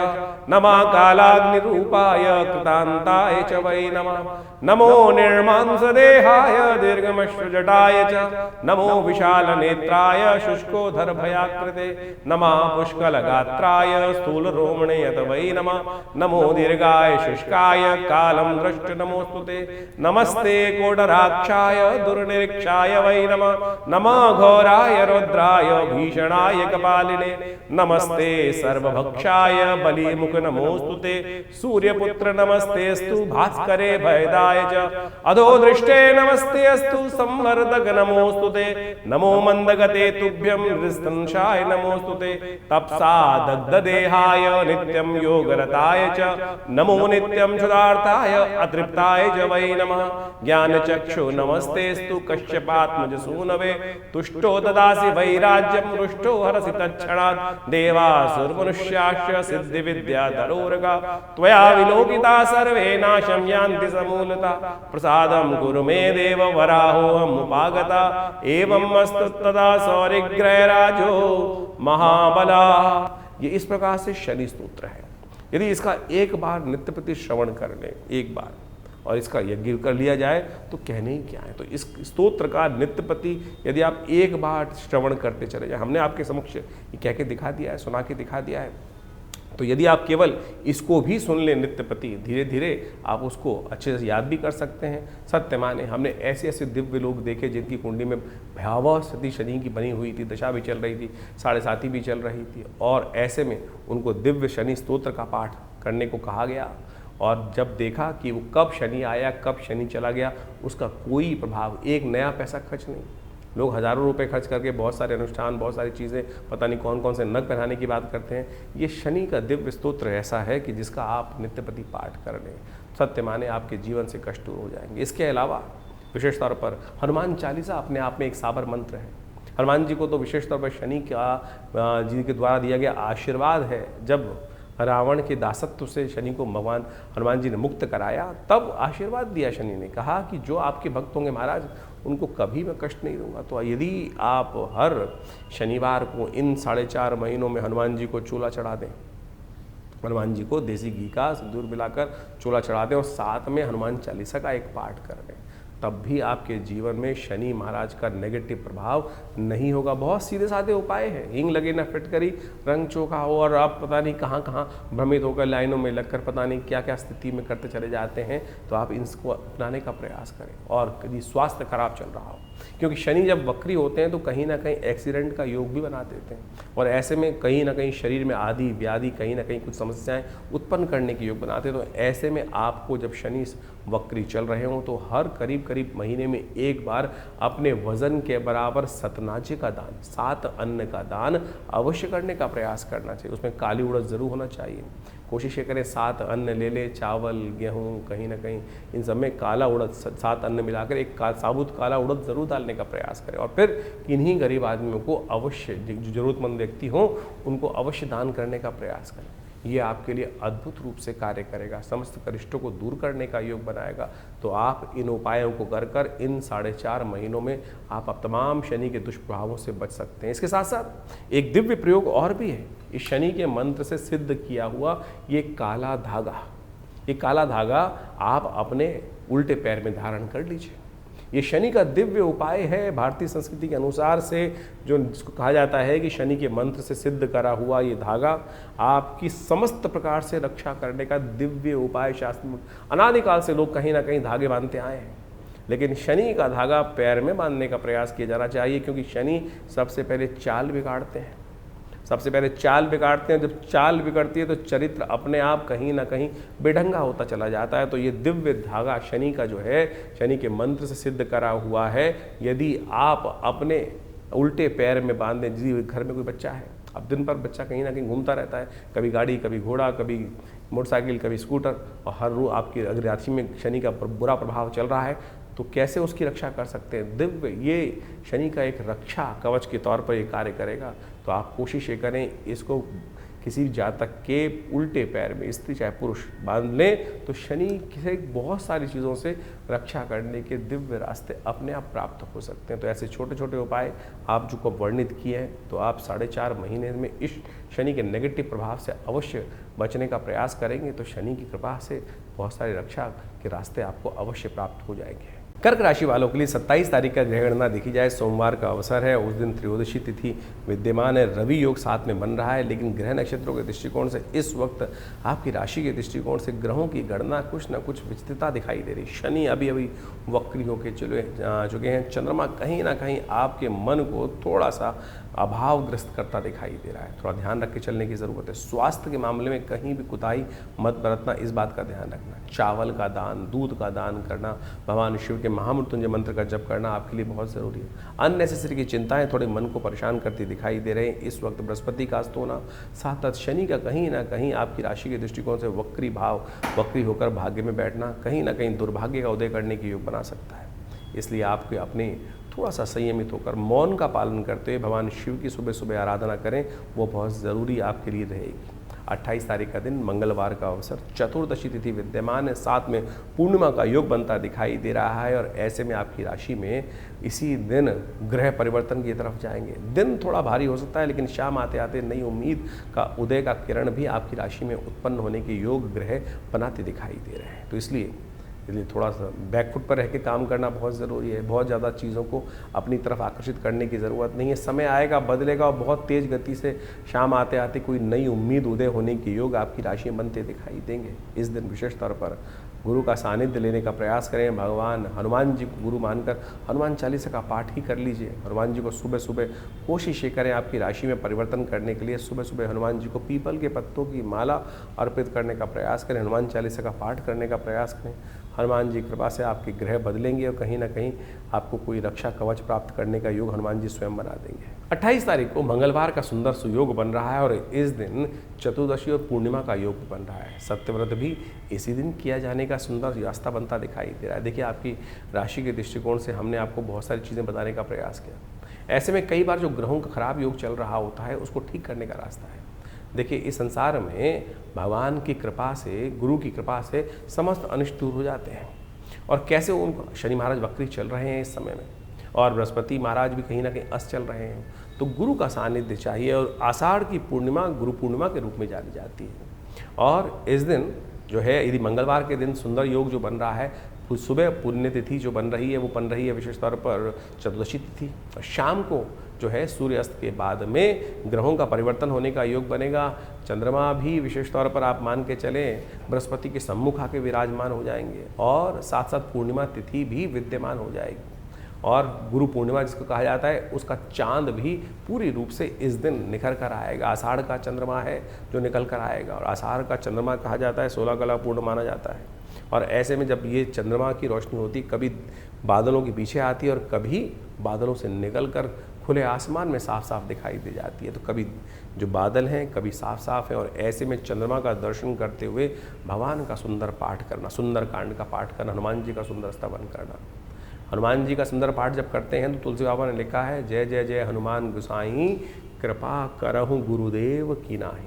नमः कालाग्निरूपाय कृतांताय च वै नमः। नमो निर्मांस देहाय दीर्घमश्रुजटाय च नमो विशाल नेत्राय शुष्कोधर भयाकृते नमः पुष्कलगात्राय स्थूल रोमणे यत वै नमः। नमो दीर्घाय शुष्काय कालं दृष्ट नमोस्तुते नमस्ते कोडराक्षाय दुर्निरीक्षाय वै नमः। नमः घोराय रुद्राय भीषणाय कपालिने नमस्ते सर्वभक्षाय बलिमुख नमोस्तुते। सूर्यपुत्र नमस्तेस्तु भास्करे भयदाय च अधोदृष्टे नमस्तेस्तु संवर्धक नमोस्तुते। नमो मंदगते तुभ्यं हृस्तंशाय नमोस्तुते। तपसा दग्धदेहाय नित्यं योगरताय च नमो नित्यं क्षुधार्ताय अतृप्ताय च वै नमः। ज्ञानचक्षु नमस्तेस्तु कश्यपात्मज सूनवे तुष्टो ददासि वैराज्यं रुष्टो हरसि तत्क्षणात्। देवासुरमनुष्याश्च सिद्धि विद्याधरोरगा त्वया विलोकिता सर्वे नाशं यान्ति समूलता। प्रसादं कुरु मे देव वराहोऽहम् उपागता एवं अस्तु तदा सौरिग्रहराजो महाबला। ये इस प्रकार से शनि स्तोत्र है। यदि इसका एक बार नित्य प्रति श्रवण कर ले, एक बार, और इसका यज्ञ कर लिया जाए तो कहने ही क्या है। तो इस स्तोत्र का नित्य प्रति यदि आप एक बार श्रवण करते चले जाए, हमने आपके समक्ष ये कह के दिखा दिया है, सुना के दिखा दिया है, तो यदि आप केवल इसको भी सुन लें नित्य प्रति, धीरे धीरे आप उसको अच्छे से याद भी कर सकते हैं। सत्य माने हमने ऐसे ऐसे दिव्य लोग देखे जिनकी कुंडली में भयावह स्थिति शनि की बनी हुई थी, दशा भी चल रही थी, 7.5 भी चल रही थी, और ऐसे में उनको दिव्य शनि स्तोत्र का पाठ करने को कहा गया। और जब देखा कि वो कब शनि आया कब शनि चला गया, उसका कोई प्रभाव, एक नया पैसा खर्च नहीं। लोग हज़ारों रुपए खर्च करके बहुत सारे अनुष्ठान, बहुत सारी चीज़ें, पता नहीं कौन कौन से नग पहनाने की बात करते हैं। ये शनि का दिव्य स्तोत्र ऐसा है कि जिसका आप नित्य प्रति पाठ कर लें, सत्य माने आपके जीवन से कष्ट दूर हो जाएंगे। इसके अलावा विशेष तौर पर हनुमान चालीसा अपने आप में एक साबर मंत्र है। हनुमान जी को तो विशेष तौर पर शनि का जी के द्वारा दिया गया आशीर्वाद है। जब रावण के दासत्व से शनि को भगवान हनुमान जी ने मुक्त कराया, तब आशीर्वाद दिया शनि ने, कहा कि जो आपके भक्त होंगे महाराज उनको कभी मैं कष्ट नहीं दूंगा। तो यदि आप हर शनिवार को इन 4.5 महीनों में हनुमान जी को चूल्हा चढ़ा दें, हनुमान जी को देसी घी का सिंदूर मिलाकर चूल्हा चढ़ा दें और साथ में हनुमान चालीसा का एक पाठ कर दें, तब भी आपके जीवन में शनि महाराज का नेगेटिव प्रभाव नहीं होगा। बहुत सीधे साधे उपाय हैं। हींग लगे ना फिटकरी, रंग चोखा हो, और आप पता नहीं कहाँ कहाँ भ्रमित होकर लाइनों में लगकर पता नहीं क्या क्या स्थिति में करते चले जाते हैं। तो आप इसको अपनाने का प्रयास करें। और यदि स्वास्थ्य खराब चल रहा हो, क्योंकि शनि जब वक्री होते हैं तो कहीं ना कहीं एक्सीडेंट का योग भी बना देते हैं, और ऐसे में कहीं ना कहीं शरीर में आदि व्याधि, कहीं ना कहीं कुछ समस्याएं उत्पन्न करने के योग बनाते हैं। तो ऐसे में आपको जब शनि वक्री चल रहे हों तो हर करीब महीने में एक बार अपने वजन के बराबर सतनाजे का दान, 7 अन्न का दान अवश्य करने का प्रयास करना चाहिए। उसमें काली उड़द जरूर होना चाहिए। कोशिश ये करें 7 अन्न ले ले, चावल, गेहूँ, कहीं ना कहीं इन सब में काला उड़द 7 अन्न मिलाकर एक साबुत काला उड़द जरूर डालने का प्रयास करें। और फिर किन्हीं गरीब आदमियों को अवश्य, जो जरूरतमंद व्यक्ति हों उनको अवश्य दान करने का प्रयास करें। ये आपके लिए अद्भुत रूप से कार्य करेगा, समस्त करिष्टों को दूर करने का योग बनाएगा। तो आप इन उपायों को कर इन 4.5 महीनों में आप तमाम शनि के दुष्प्रभावों से बच सकते हैं। इसके साथ साथ एक दिव्य प्रयोग और भी है, इस शनि के मंत्र से सिद्ध किया हुआ ये काला धागा। ये काला धागा आप अपने उल्टे पैर में धारण कर लीजिए। ये शनि का दिव्य उपाय है। भारतीय संस्कृति के अनुसार से जो जिसको कहा जाता है कि शनि के मंत्र से सिद्ध करा हुआ ये धागा आपकी समस्त प्रकार से रक्षा करने का दिव्य उपाय। शास्त्र में अनादिकाल से लोग कहीं ना कहीं धागे बांधते आए हैं, लेकिन शनि का धागा पैर में बांधने का प्रयास किया जाना चाहिए, क्योंकि शनि सबसे पहले चाल बिगाड़ते हैं। सबसे पहले चाल बिगाड़ते हैं। जब चाल बिगड़ती है तो चरित्र अपने आप कहीं ना कहीं बेढंगा होता चला जाता है। तो ये दिव्य धागा शनि का जो है, शनि के मंत्र से सिद्ध करा हुआ है। यदि आप अपने उल्टे पैर में बांध दें, जिस घर में कोई बच्चा है, अब दिन भर बच्चा कहीं ना कहीं घूमता रहता है, कभी गाड़ी, कभी घोड़ा, कभी मोटरसाइकिल, कभी स्कूटर, और हर रोज आपकी अगर राशि में शनि का बुरा प्रभाव चल रहा है तो कैसे उसकी रक्षा कर सकते हैं। दिव्य ये शनि का एक रक्षा कवच के तौर पर ये कार्य करेगा। तो आप कोशिश ये करें इसको किसी जातक के उल्टे पैर में स्त्री चाहे पुरुष बांध लें तो शनि से बहुत सारी चीज़ों से रक्षा करने के दिव्य रास्ते अपने आप प्राप्त हो सकते हैं। तो ऐसे छोटे छोटे उपाय आप जो को वर्णित किए हैं, तो आप 4.5 महीने में इस शनि के नेगेटिव प्रभाव से अवश्य बचने का प्रयास करेंगे तो शनि की कृपा से बहुत सारी रक्षा के रास्ते आपको अवश्य प्राप्त हो जाएंगे। कर्क राशि वालों के लिए 27 तारीख का ग्रह गणना देखी जाए, सोमवार का अवसर है। उस दिन त्रयोदशी तिथि विद्यमान है, रवि योग साथ में बन रहा है, लेकिन ग्रह नक्षत्रों के दृष्टिकोण से इस वक्त आपकी राशि के दृष्टिकोण से ग्रहों की गणना कुछ न कुछ विचित्रता दिखाई दे रही। शनि अभी अभी वक्री होकर चुके हैं। चंद्रमा कहीं ना कहीं आपके मन को थोड़ा सा अभावग्रस्त करता दिखाई दे रहा है। थोड़ा ध्यान रख के चलने की ज़रूरत है। स्वास्थ्य के मामले में कहीं भी कुताही मत बरतना, इस बात का ध्यान रखना। चावल का दान, दूध का दान करना, भगवान शिव के महामृत्युंजय मंत्र का जप करना आपके लिए बहुत ज़रूरी है। अननेसेसरी की चिंताएं थोड़े मन को परेशान करती दिखाई दे रहे हैं। इस वक्त बृहस्पति का अस्त होना, साथ शनि का कहीं ना कहीं आपकी राशि के दृष्टिकोण से वक्री होकर भाग्य में बैठना कहीं ना कहीं दुर्भाग्य का उदय करने के योग बना सकता है। इसलिए आपके अपने थोड़ा सा संयमित होकर मौन का पालन करते हुए भगवान शिव की सुबह सुबह आराधना करें, वो बहुत ज़रूरी आपके लिए रहेगी। 28 तारीख का दिन मंगलवार का अवसर, चतुर्दशी तिथि विद्यमान है, साथ में पूर्णिमा का योग बनता दिखाई दे रहा है। और ऐसे में आपकी राशि में इसी दिन ग्रह परिवर्तन की तरफ जाएंगे। दिन थोड़ा भारी हो सकता है, लेकिन शाम आते आते नई उम्मीद का उदय का किरण भी आपकी राशि में उत्पन्न होने के योग ग्रह बनाते दिखाई दे रहे हैं। तो इसलिए थोड़ा सा बैकफुट पर रह के काम करना बहुत ज़रूरी है। बहुत ज़्यादा चीज़ों को अपनी तरफ आकर्षित करने की ज़रूरत नहीं है। समय आएगा, बदलेगा और बहुत तेज़ गति से शाम आते आते कोई नई उम्मीद उदय होने के योग आपकी राशि में बनते दिखाई देंगे। इस दिन विशेष तौर पर गुरु का सानिध्य लेने का प्रयास करें। भगवान हनुमान जी को गुरु मानकर हनुमान चालीसा का पाठ ही कर लीजिए। हनुमान जी को सुबह सुबह कोशिश ये करें आपकी राशि में परिवर्तन करने के लिए सुबह सुबह हनुमान जी को पीपल के पत्तों की माला अर्पित करने का प्रयास करें। हनुमान चालीसा का पाठ करने का प्रयास करें। हनुमान जी कृपा से आपके ग्रह बदलेंगे और कहीं ना कहीं आपको कोई रक्षा कवच प्राप्त करने का योग हनुमान जी स्वयं बना देंगे। 28 तारीख को मंगलवार का सुंदर सुयोग बन रहा है और इस दिन चतुर्दशी और पूर्णिमा का योग बन रहा है। सत्यव्रत भी इसी दिन किया जाने का सुंदर रास्ता बनता दिखाई दे रहा है। देखिए, आपकी राशि के दृष्टिकोण से हमने आपको बहुत सारी चीज़ें बताने का प्रयास किया। ऐसे में कई बार जो ग्रहों का खराब योग चल रहा होता है उसको ठीक करने का रास्ता है। देखिए, इस संसार में भगवान की कृपा से, गुरु की कृपा से समस्त अनिष्ट दूर हो जाते हैं। और कैसे उनको शनि महाराज वक्री चल रहे हैं इस समय में, और बृहस्पति महाराज भी कहीं ना कहीं अस्त चल रहे हैं, तो गुरु का सानिध्य चाहिए। और आषाढ़ की पूर्णिमा गुरु पूर्णिमा के रूप में जानी जाती है। और इस दिन जो है, यदि मंगलवार के दिन सुंदर योग जो बन रहा है, सुबह पुण्य तिथि जो बन रही है वो बन रही है विशेष तौर पर चतुर्दशी तिथि। और शाम को जो है सूर्यास्त के बाद में ग्रहों का परिवर्तन होने का योग बनेगा। चंद्रमा भी विशेष तौर पर आप मान के चलें बृहस्पति के सम्मुख आके विराजमान हो जाएंगे और साथ साथ पूर्णिमा तिथि भी विद्यमान हो जाएगी। और गुरु पूर्णिमा जिसको कहा जाता है, उसका चांद भी पूरी रूप से इस दिन निखर कर आएगा। आषाढ़ का चंद्रमा है जो निकल कर आएगा, और आषाढ़ का चंद्रमा कहा जाता है 16 कला पूर्ण माना जाता है। और ऐसे में जब ये चंद्रमा की रोशनी होती, कभी बादलों के पीछे आती है और कभी बादलों से निकल कर खुले आसमान में साफ साफ दिखाई दे जाती है। तो कभी जो बादल हैं कभी साफ साफ है, और ऐसे में चंद्रमा का दर्शन करते हुए भगवान का सुंदर पाठ करना, सुंदर कांड का पाठ करना, हनुमान जी का सुंदर स्तवन करना। हनुमान जी का सुंदर पाठ जब करते हैं तो तुलसी बाबा ने लिखा है, जय जय जय हनुमान गोसाई, कृपा करहु गुरुदेव की नाही।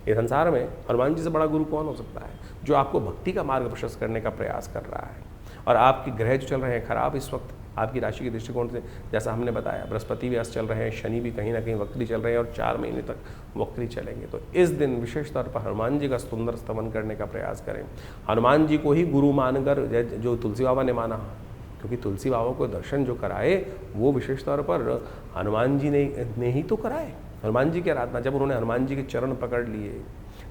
इस संसार में हनुमान जी से बड़ा गुरु कौन हो सकता है, जो आपको भक्ति का मार्ग प्रशस्त करने का प्रयास कर रहा है। और आपके ग्रह जो चल रहे हैं खराब इस वक्त आपकी राशि के दृष्टिकोण से, जैसा हमने बताया, बृहस्पति भी अस्त चल रहे हैं, शनि भी कहीं ना कहीं वक्री चल रहे हैं और 4 महीने तक वक्री चलेंगे। तो इस दिन विशेष तौर पर हनुमान जी का सुंदर स्तवन करने का प्रयास करें। हनुमान जी को ही गुरु मानकर, जो तुलसी बाबा ने माना, क्योंकि तुलसी बाबा को दर्शन जो कराए वो विशेष तौर पर हनुमान जी ने ही तो कराए। हनुमान जी की आराधना, जब उन्होंने हनुमान जी के चरण पकड़ लिए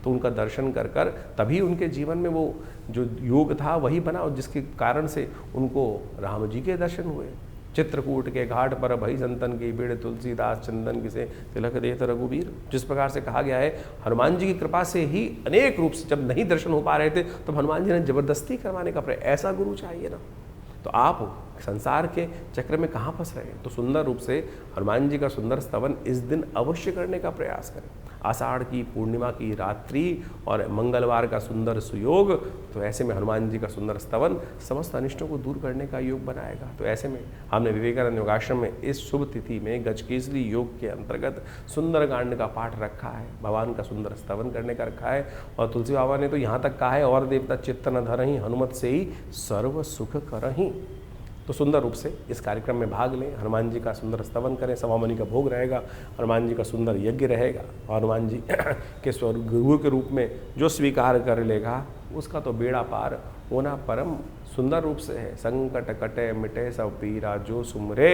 तो उनका दर्शन कर कर तभी उनके जीवन में वो जो योग था वही बना, और जिसके कारण से उनको राम जी के दर्शन हुए। चित्रकूट के घाट पर भई संतन की भीड़, तुलसीदास चंदन किसे तिलक देत रघुबीर। जिस प्रकार से कहा गया है, हनुमान जी की कृपा से ही अनेक रूप से, जब नहीं दर्शन हो पा रहे थे तो हनुमान जी ने जबरदस्ती करवाने का प्रयास, ऐसा गुरु चाहिए ना। तो आप संसार के चक्र में कहाँ फंस रहे हैं, तो सुंदर रूप से हनुमान जी का सुंदर स्तवन इस दिन अवश्य करने का प्रयास करें। आषाढ़ की पूर्णिमा की रात्रि और मंगलवार का सुंदर सुयोग, तो ऐसे में हनुमान जी का सुंदर स्तवन समस्त अनिष्टों को दूर करने का योग बनाएगा। तो ऐसे में हमने विवेकानंद योगाश्रम में इस शुभ तिथि में गजकेसरी योग के अंतर्गत सुंदरकांड का पाठ रखा है, भगवान का सुंदर स्तवन करने का रखा है। और तुलसी बाबा ने तो यहाँ तक कहा है, और देवता चित्त न धरहि हनुमत से ही सर्व सुख करहि। तो सुंदर रूप से इस कार्यक्रम में भाग लें, हनुमान जी का सुंदर स्तवन करें, सवामणि का भोग रहेगा, हनुमान जी का सुंदर यज्ञ रहेगा। और हनुमान जी के गुरु के रूप में जो स्वीकार कर लेगा उसका तो बेड़ा पार होना परम सुंदर रूप से है। संकट कटे मिटे सब पीरा, जो सुमरे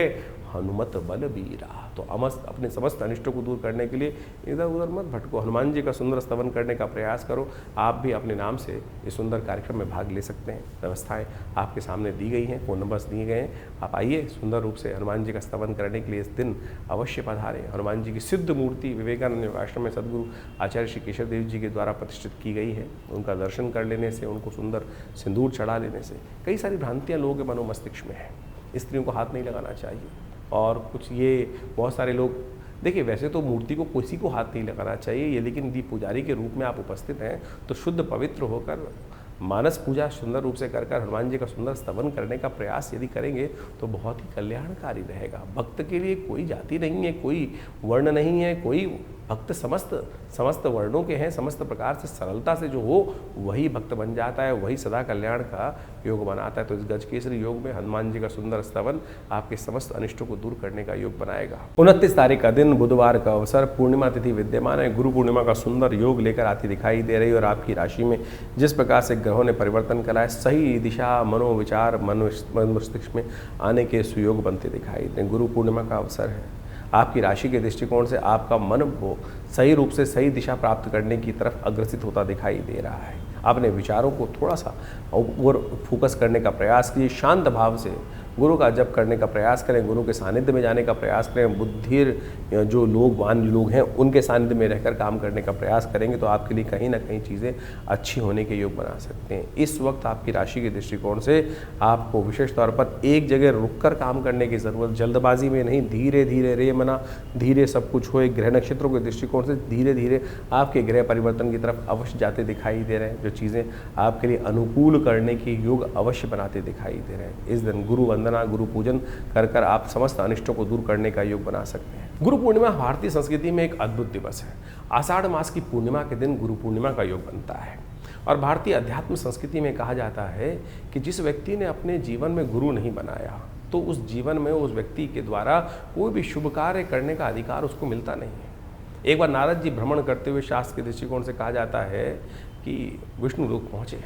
हनुमत बल बीरा। तो अपने समस्त अनिष्टों को दूर करने के लिए इधर उधर मत भटको, हनुमान जी का सुंदर स्तवन करने का प्रयास करो। आप भी अपने नाम से इस सुंदर कार्यक्रम में भाग ले सकते हैं। व्यवस्थाएं आपके सामने दी गई हैं, फ़ोन नंबर्स दिए गए हैं। आप आइए, सुंदर रूप से हनुमान जी का स्तवन करने के लिए इस दिन अवश्य पधारें। हनुमान जी की सिद्ध मूर्ति विवेकानंद योगाश्रम में सदगुरु आचार्य श्री केशव देव जी के द्वारा प्रतिष्ठित की गई है। उनका दर्शन कर लेने से, उनको सुंदर सिंदूर चढ़ा लेने से कई सारी भ्रांतियाँ लोगों के मनो मस्तिष्क में हैं। स्त्रियों को हाथ नहीं लगाना चाहिए, और कुछ ये बहुत सारे लोग, देखिए वैसे तो मूर्ति को किसी को हाथ नहीं लगाना चाहिए ये, लेकिन यदि पुजारी के रूप में आप उपस्थित हैं तो शुद्ध पवित्र होकर मानस पूजा सुंदर रूप से कर हनुमान जी का सुंदर स्तवन करने का प्रयास यदि करेंगे तो बहुत ही कल्याणकारी रहेगा। भक्त के लिए कोई जाति नहीं है, कोई वर्ण नहीं है, कोई भक्त समस्त वर्णों के हैं। समस्त प्रकार से सरलता से जो हो वही भक्त बन जाता है, वही सदा कल्याण का योग बनाता है। तो इस गजकेसरी योग में हनुमान जी का सुंदर स्तवन आपके समस्त अनिष्टों को दूर करने का योग बनाएगा। 29 तारीख का दिन बुधवार का अवसर, पूर्णिमा तिथि विद्यमान है। गुरु पूर्णिमा का सुंदर योग लेकर आती दिखाई दे रही है, और आपकी राशि में जिस प्रकार से ग्रहों ने परिवर्तन करा है, सही दिशा मनोविचार मन मस्तिष्क में आने के सुयोग बनते दिखाई दे। गुरु पूर्णिमा का अवसर है, आपकी राशि के दृष्टिकोण से आपका मन वो सही रूप से सही दिशा प्राप्त करने की तरफ अग्रसित होता दिखाई दे रहा है। अपने विचारों को थोड़ा सा और फोकस करने का प्रयास कीजिए, शांत भाव से गुरु का जप करने का प्रयास करें, गुरु के सानिध्य में जाने का प्रयास करें। बुद्धिर जो लोगवान लोग हैं उनके सानिध्य में रहकर काम करने का प्रयास करेंगे तो आपके लिए कहीं ना कहीं चीज़ें अच्छी होने के योग बना सकते हैं। इस वक्त आपकी राशि के दृष्टिकोण से आपको विशेष तौर पर एक जगह रुककर काम करने की ज़रूरत, जल्दबाजी में नहीं, धीरे धीरे रे मना धीरे सब कुछ हो। ग्रह नक्षत्रों के दृष्टिकोण से धीरे धीरे आपके ग्रह परिवर्तन की तरफ अवश्य जाते दिखाई दे रहे हैं, जो चीज़ें आपके लिए अनुकूल करने की योग अवश्य बनाते दिखाई दे रहे हैं। इस दिन गुरु वंदना, गुरु पूजन कर आप समस्त अनिष्टों को दूर करने का योग बना सकते हैं। गुरु पूर्णिमा भारतीय संस्कृति में एक अद्भुत दिवस है। आषाढ़ मास की पूर्णिमा के दिन गुरु पूर्णिमा का योग बनता है, और भारतीय अध्यात्म संस्कृति में कहा जाता है कि जिस व्यक्ति ने अपने जीवन में गुरु नहीं बनाया तो उस जीवन में उस व्यक्ति के द्वारा कोई भी शुभ कार्य करने का अधिकार उसको मिलता नहीं है। एक बार नारद जी भ्रमण करते हुए शास्त्र के दृष्टिकोण से कहा जाता है कि विष्णु लोक पहुँचे,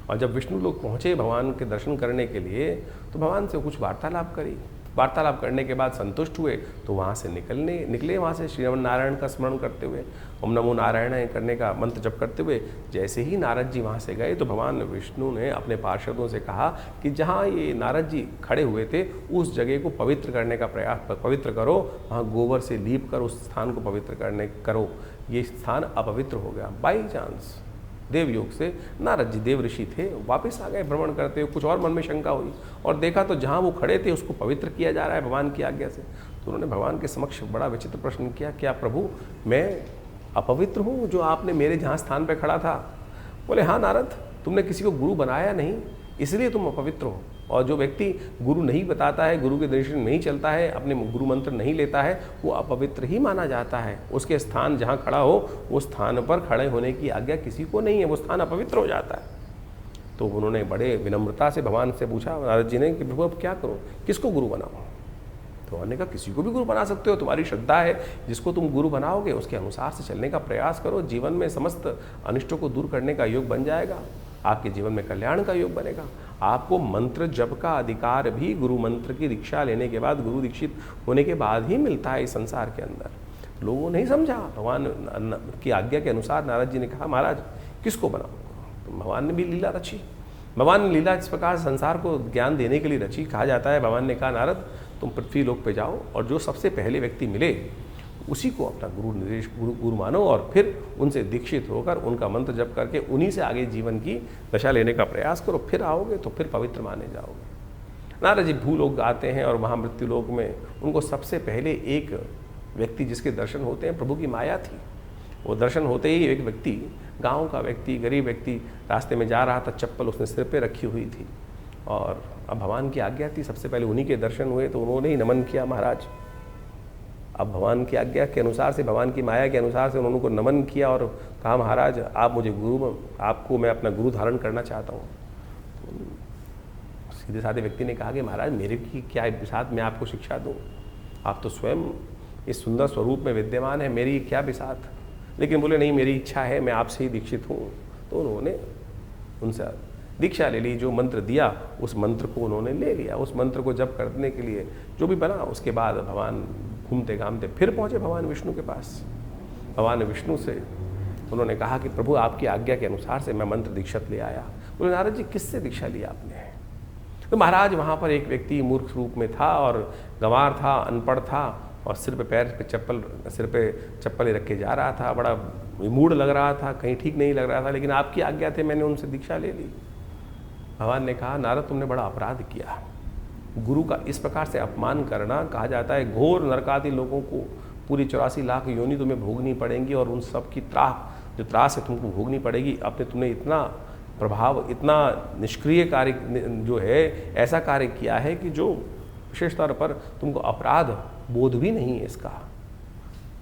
और जब विष्णु लोग पहुँचे भगवान के दर्शन करने के लिए तो भगवान से कुछ वार्तालाप करी। वार्तालाप करने के बाद संतुष्ट हुए तो वहाँ से निकले वहाँ से श्रीमन नारायण का स्मरण करते हुए, ओम नमो नारायण करने का मंत्र जप करते हुए। जैसे ही नारद जी वहाँ से गए तो भगवान विष्णु ने अपने पार्षदों से कहा कि जहाँ ये नारद जी खड़े हुए थे उस जगह को पवित्र करने का प्रयास, पवित्र करो, वहाँ गोबर से लीप कर उस स्थान को पवित्र करो। ये स्थान अपवित्र हो गया। बाई चांस देवयोग से नारद जी देव ऋषि थे, वापस आ गए भ्रमण करते हुए। कुछ और मन में शंका हुई और देखा तो जहाँ वो खड़े थे उसको पवित्र किया जा रहा है भगवान की आज्ञा से। तो उन्होंने भगवान के समक्ष बड़ा विचित्र प्रश्न किया, क्या प्रभु मैं अपवित्र हूँ जो आपने मेरे जहाँ स्थान पर खड़ा था? बोले हाँ नारद, तुमने किसी को गुरु बनाया नहीं इसलिए तुम अपवित्र हो। और जो व्यक्ति गुरु नहीं बताता है, गुरु के दर्शन नहीं चलता है, अपने गुरु मंत्र नहीं लेता है, वो अपवित्र ही माना जाता है। उसके स्थान जहाँ खड़ा हो उस स्थान पर खड़े होने की आज्ञा किसी को नहीं है, वो स्थान अपवित्र हो जाता है। तो उन्होंने बड़े विनम्रता से भगवान से पूछा नारद जी ने कि प्रभु अब क्या करूँ, किसको गुरु बनाऊँ? तो उन्होंने कहा किसी को भी गुरु बना सकते हो, तुम्हारी श्रद्धा है, जिसको तुम गुरु बनाओगे उसके अनुसार से चलने का प्रयास करो। जीवन में समस्त अनिष्टों को दूर करने का योग बन जाएगा, आपके जीवन में कल्याण का योग बनेगा। आपको मंत्र जप का अधिकार भी गुरु मंत्र की दीक्षा लेने के बाद, गुरु दीक्षित होने के बाद ही मिलता है इस संसार के अंदर। लोगों ने नहीं समझा। भगवान की आज्ञा के अनुसार नारद जी ने कहा महाराज किसको बनाऊँ? तो भगवान ने भी लीला रची। भगवान ने लीला इस प्रकार संसार को ज्ञान देने के लिए रची। कहा जाता है भगवान ने कहा नारद तुम पृथ्वी लोक पे जाओ और जो सबसे पहले व्यक्ति मिले उसी को अपना गुरु मानो, और फिर उनसे दीक्षित होकर उनका मंत्र जप करके उन्हीं से आगे जीवन की दशा लेने का प्रयास करो। फिर आओगे तो फिर पवित्र माने जाओगे। नारद जी भूलोक आते हैं और वहाँ मृत्यु लोक में उनको सबसे पहले एक व्यक्ति जिसके दर्शन होते हैं प्रभु की माया थी। वो दर्शन होते ही एक व्यक्ति, गांव का व्यक्ति, गरीब व्यक्ति रास्ते में जा रहा था, चप्पल उसने सिर पे रखी हुई थी और अब भगवान की आज्ञा थी, सबसे पहले उन्हीं के दर्शन हुए तो उन्होंने ही नमन किया महाराज। अब भगवान की आज्ञा के अनुसार से, भगवान की माया के अनुसार से उन्होंने को नमन किया और कहा महाराज आप मुझे आपको मैं अपना गुरु धारण करना चाहता हूँ। तो सीधे साधे व्यक्ति ने कहा कि महाराज मेरे की क्या बिसात, मैं आपको शिक्षा दूँ, आप तो स्वयं इस सुंदर स्वरूप में विद्यमान है, मेरी क्या बिसात। लेकिन बोले नहीं, मेरी इच्छा है, मैं आपसे ही दीक्षित हूँ। तो उन्होंने उनसे दीक्षा ले ली, जो मंत्र दिया उस मंत्र को उन्होंने ले लिया। उस मंत्र को जप करने के लिए जो भी बना, उसके बाद भगवान घूमते घामते फिर पहुँचे भगवान विष्णु के पास। भगवान विष्णु से उन्होंने कहा कि प्रभु आपकी आज्ञा के अनुसार से मैं मंत्र दीक्षित ले आया। बोले नारद जी किससे दीक्षा लिया आपने? तो महाराज वहाँ पर एक व्यक्ति मूर्ख रूप में था और गंवार था, अनपढ़ था और सिर पे चप्पल रख के जा रहा था, बड़ा मूड लग रहा था, कहीं ठीक नहीं लग रहा था, लेकिन आपकी आज्ञा थे, मैंने उनसे दीक्षा ले ली। भगवान ने कहा नारद तुमने बड़ा अपराध किया, गुरु का इस प्रकार से अपमान करना, कहा जाता है घोर नरकादि लोगों को पूरी 84 लाख योनि तुम्हें भोगनी पड़ेंगी और उन सब की त्रास है तुमको भोगनी पड़ेगी। अपने तुमने इतना प्रभाव, इतना निष्क्रिय कार्य जो है, ऐसा कार्य किया है कि जो विशेष तौर पर तुमको अपराध बोध भी नहीं है इसका।